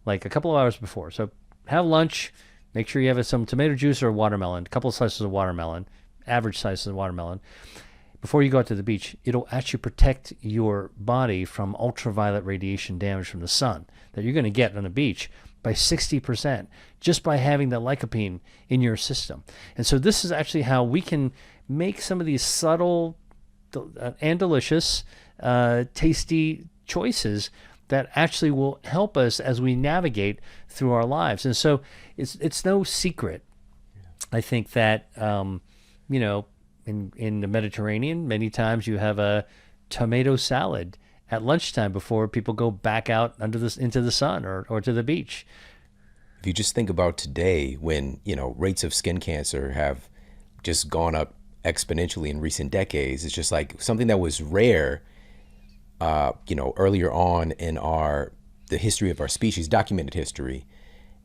like a couple of hours before. So have lunch, make sure you have some tomato juice or watermelon, a couple of slices of watermelon, average sizes of watermelon. Before you go out to the beach, it'll actually protect your body from ultraviolet radiation damage from the sun that you're going to get on the beach by 60% just by having the lycopene in your system. And so this is actually how we can make some of these subtle and delicious, tasty choices that actually will help us as we navigate through our lives. And so it's no secret, I think, that, in the Mediterranean, many times you have a tomato salad at lunchtime before people go back out into the sun or to the beach. If you just think about today when, rates of skin cancer have just gone up exponentially in recent decades. It's just like something that was rare, earlier on in the history of our species, documented history.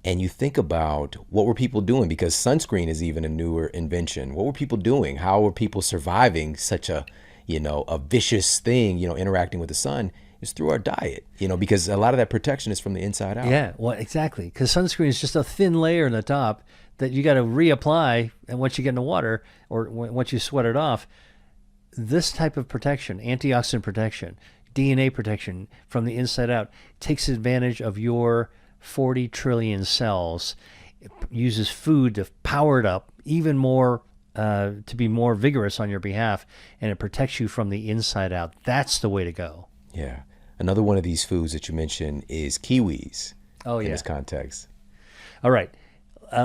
And you think about what were people doing, because sunscreen is even a newer invention. What were people doing? How were people surviving such a vicious thing, interacting with the sun? Is through our diet, because a lot of that protection is from the inside out. Yeah, well, exactly. Because sunscreen is just a thin layer on the top that you got to reapply, and once you get in the water or once you sweat it off, this type of protection, antioxidant protection, DNA protection from the inside out, takes advantage of your 40 trillion cells. It uses food to power it up even more, to be more vigorous on your behalf, and it protects you from the inside out. That's the way to go. Yeah. Another one of these foods that you mentioned is kiwis. Oh, yeah. In this context. All right.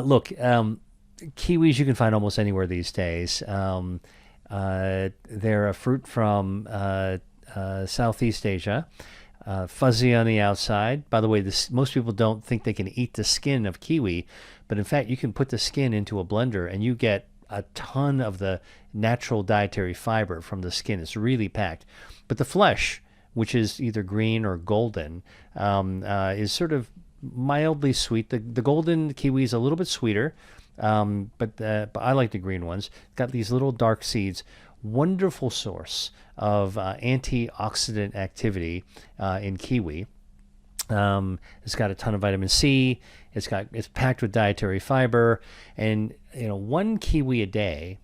Look, kiwis you can find almost anywhere these days. They're a fruit from Southeast Asia, fuzzy on the outside. By the way, most people don't think they can eat the skin of kiwi, but in fact, you can put the skin into a blender and you get a ton of the natural dietary fiber from the skin. It's really packed. But the flesh, which is either green or golden, is sort of mildly sweet. The golden kiwi is a little bit sweeter, but I like the green ones. It's got these little dark seeds. Wonderful source of antioxidant activity in kiwi. It's got a ton of vitamin C. It's packed with dietary fiber, and one kiwi a day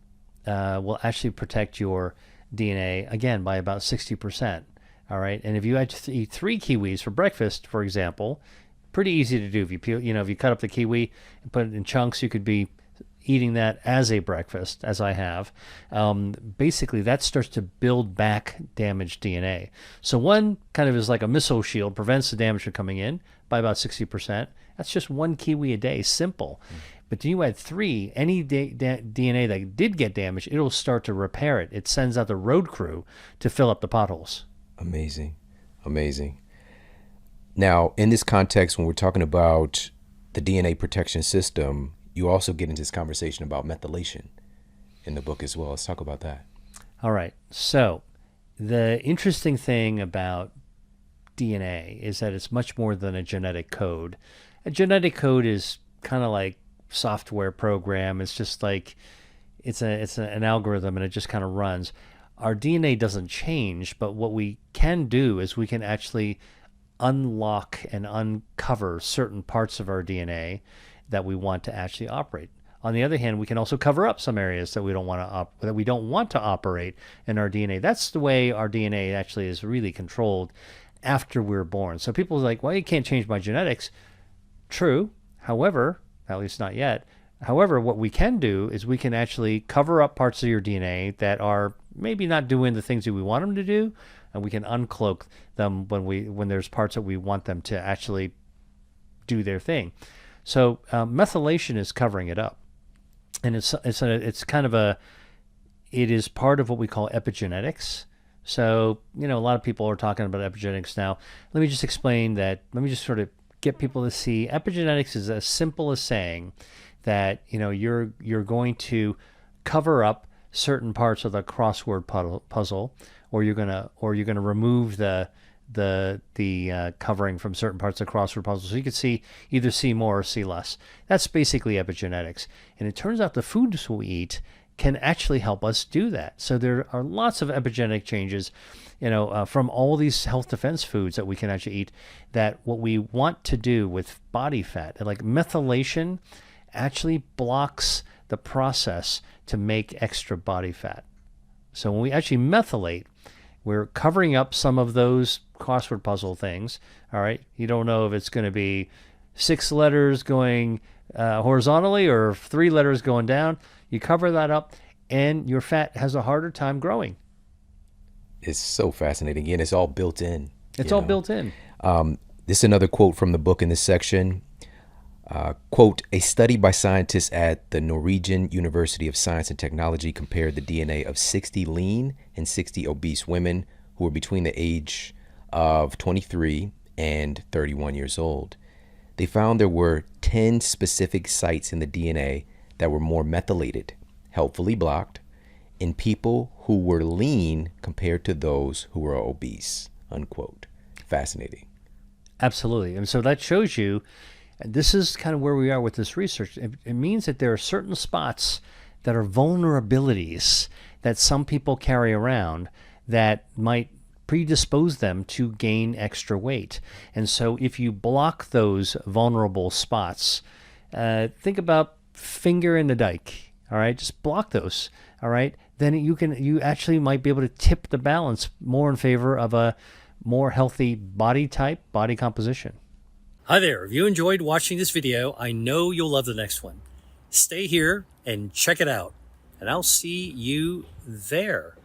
will actually protect your DNA again by about 60%. All right, and if you had to eat 3 kiwis for breakfast, for example, pretty easy to do. If you cut up the kiwi and put it in chunks, you could be eating that as a breakfast, as I have. Basically, that starts to build back damaged DNA. So one kind of is like a missile shield, prevents the damage from coming in by about 60%. That's just 1 kiwi a day, simple. But then you add 3, any DNA that did get damaged, it'll start to repair it. It sends out the road crew to fill up the potholes. Amazing. Amazing. Now, in this context, when we're talking about the DNA protection system, you also get into this conversation about methylation in the book as well. Let's talk about that. All right. So the interesting thing about DNA is that it's much more than a genetic code. A genetic code is kind of like software program. It's just like it's an algorithm, and it just kind of runs. Our DNA doesn't change, but what we can do is we can actually unlock and uncover certain parts of our DNA that we want to actually operate. On the other hand, we can also cover up some areas that we don't want to operate in our DNA. That's the way our DNA actually is really controlled after we're born. So people are like, well, you can't change my genetics. True. However, at least not yet. However, what we can do is we can actually cover up parts of your DNA that are maybe not doing the things that we want them to do, and we can uncloak them when there's parts that we want them to actually do their thing. So methylation is covering it up, and it is part of what we call epigenetics. So a lot of people are talking about epigenetics now. Let me just explain that. Let me just sort of get people to see epigenetics is as simple as saying that you're going to cover up certain parts of the crossword puzzle, or you're gonna remove the covering from certain parts of the crossword puzzle, so you can either see more or see less. That's basically epigenetics, and it turns out the foods we eat can actually help us do that. So there are lots of epigenetic changes, from all these health defense foods that we can actually eat. That what we want to do with body fat, like methylation, actually blocks the process to make extra body fat. So when we actually methylate, we're covering up some of those crossword puzzle things. All right, you don't know if it's going to be 6 letters going horizontally or 3 letters going down. You cover that up, and your fat has a harder time growing. It's so fascinating. Again, it's all built in. It's all built in. This is another quote from the book in this section. Quote, a study by scientists at the Norwegian University of Science and Technology compared the DNA of 60 lean and 60 obese women who were between the age of 23 and 31 years old. They found there were 10 specific sites in the DNA that were more methylated, helpfully blocked, in people who were lean compared to those who were obese, unquote. Fascinating. Absolutely. And so that shows you, and this is kind of where we are with this research. It means that there are certain spots that are vulnerabilities that some people carry around that might predispose them to gain extra weight. And so if you block those vulnerable spots, think about finger in the dike, all right? Just block those, all right? Then you actually might be able to tip the balance more in favor of a more healthy body type, body composition. Hi there. If you enjoyed watching this video, I know you'll love the next one. Stay here and check it out, and I'll see you there.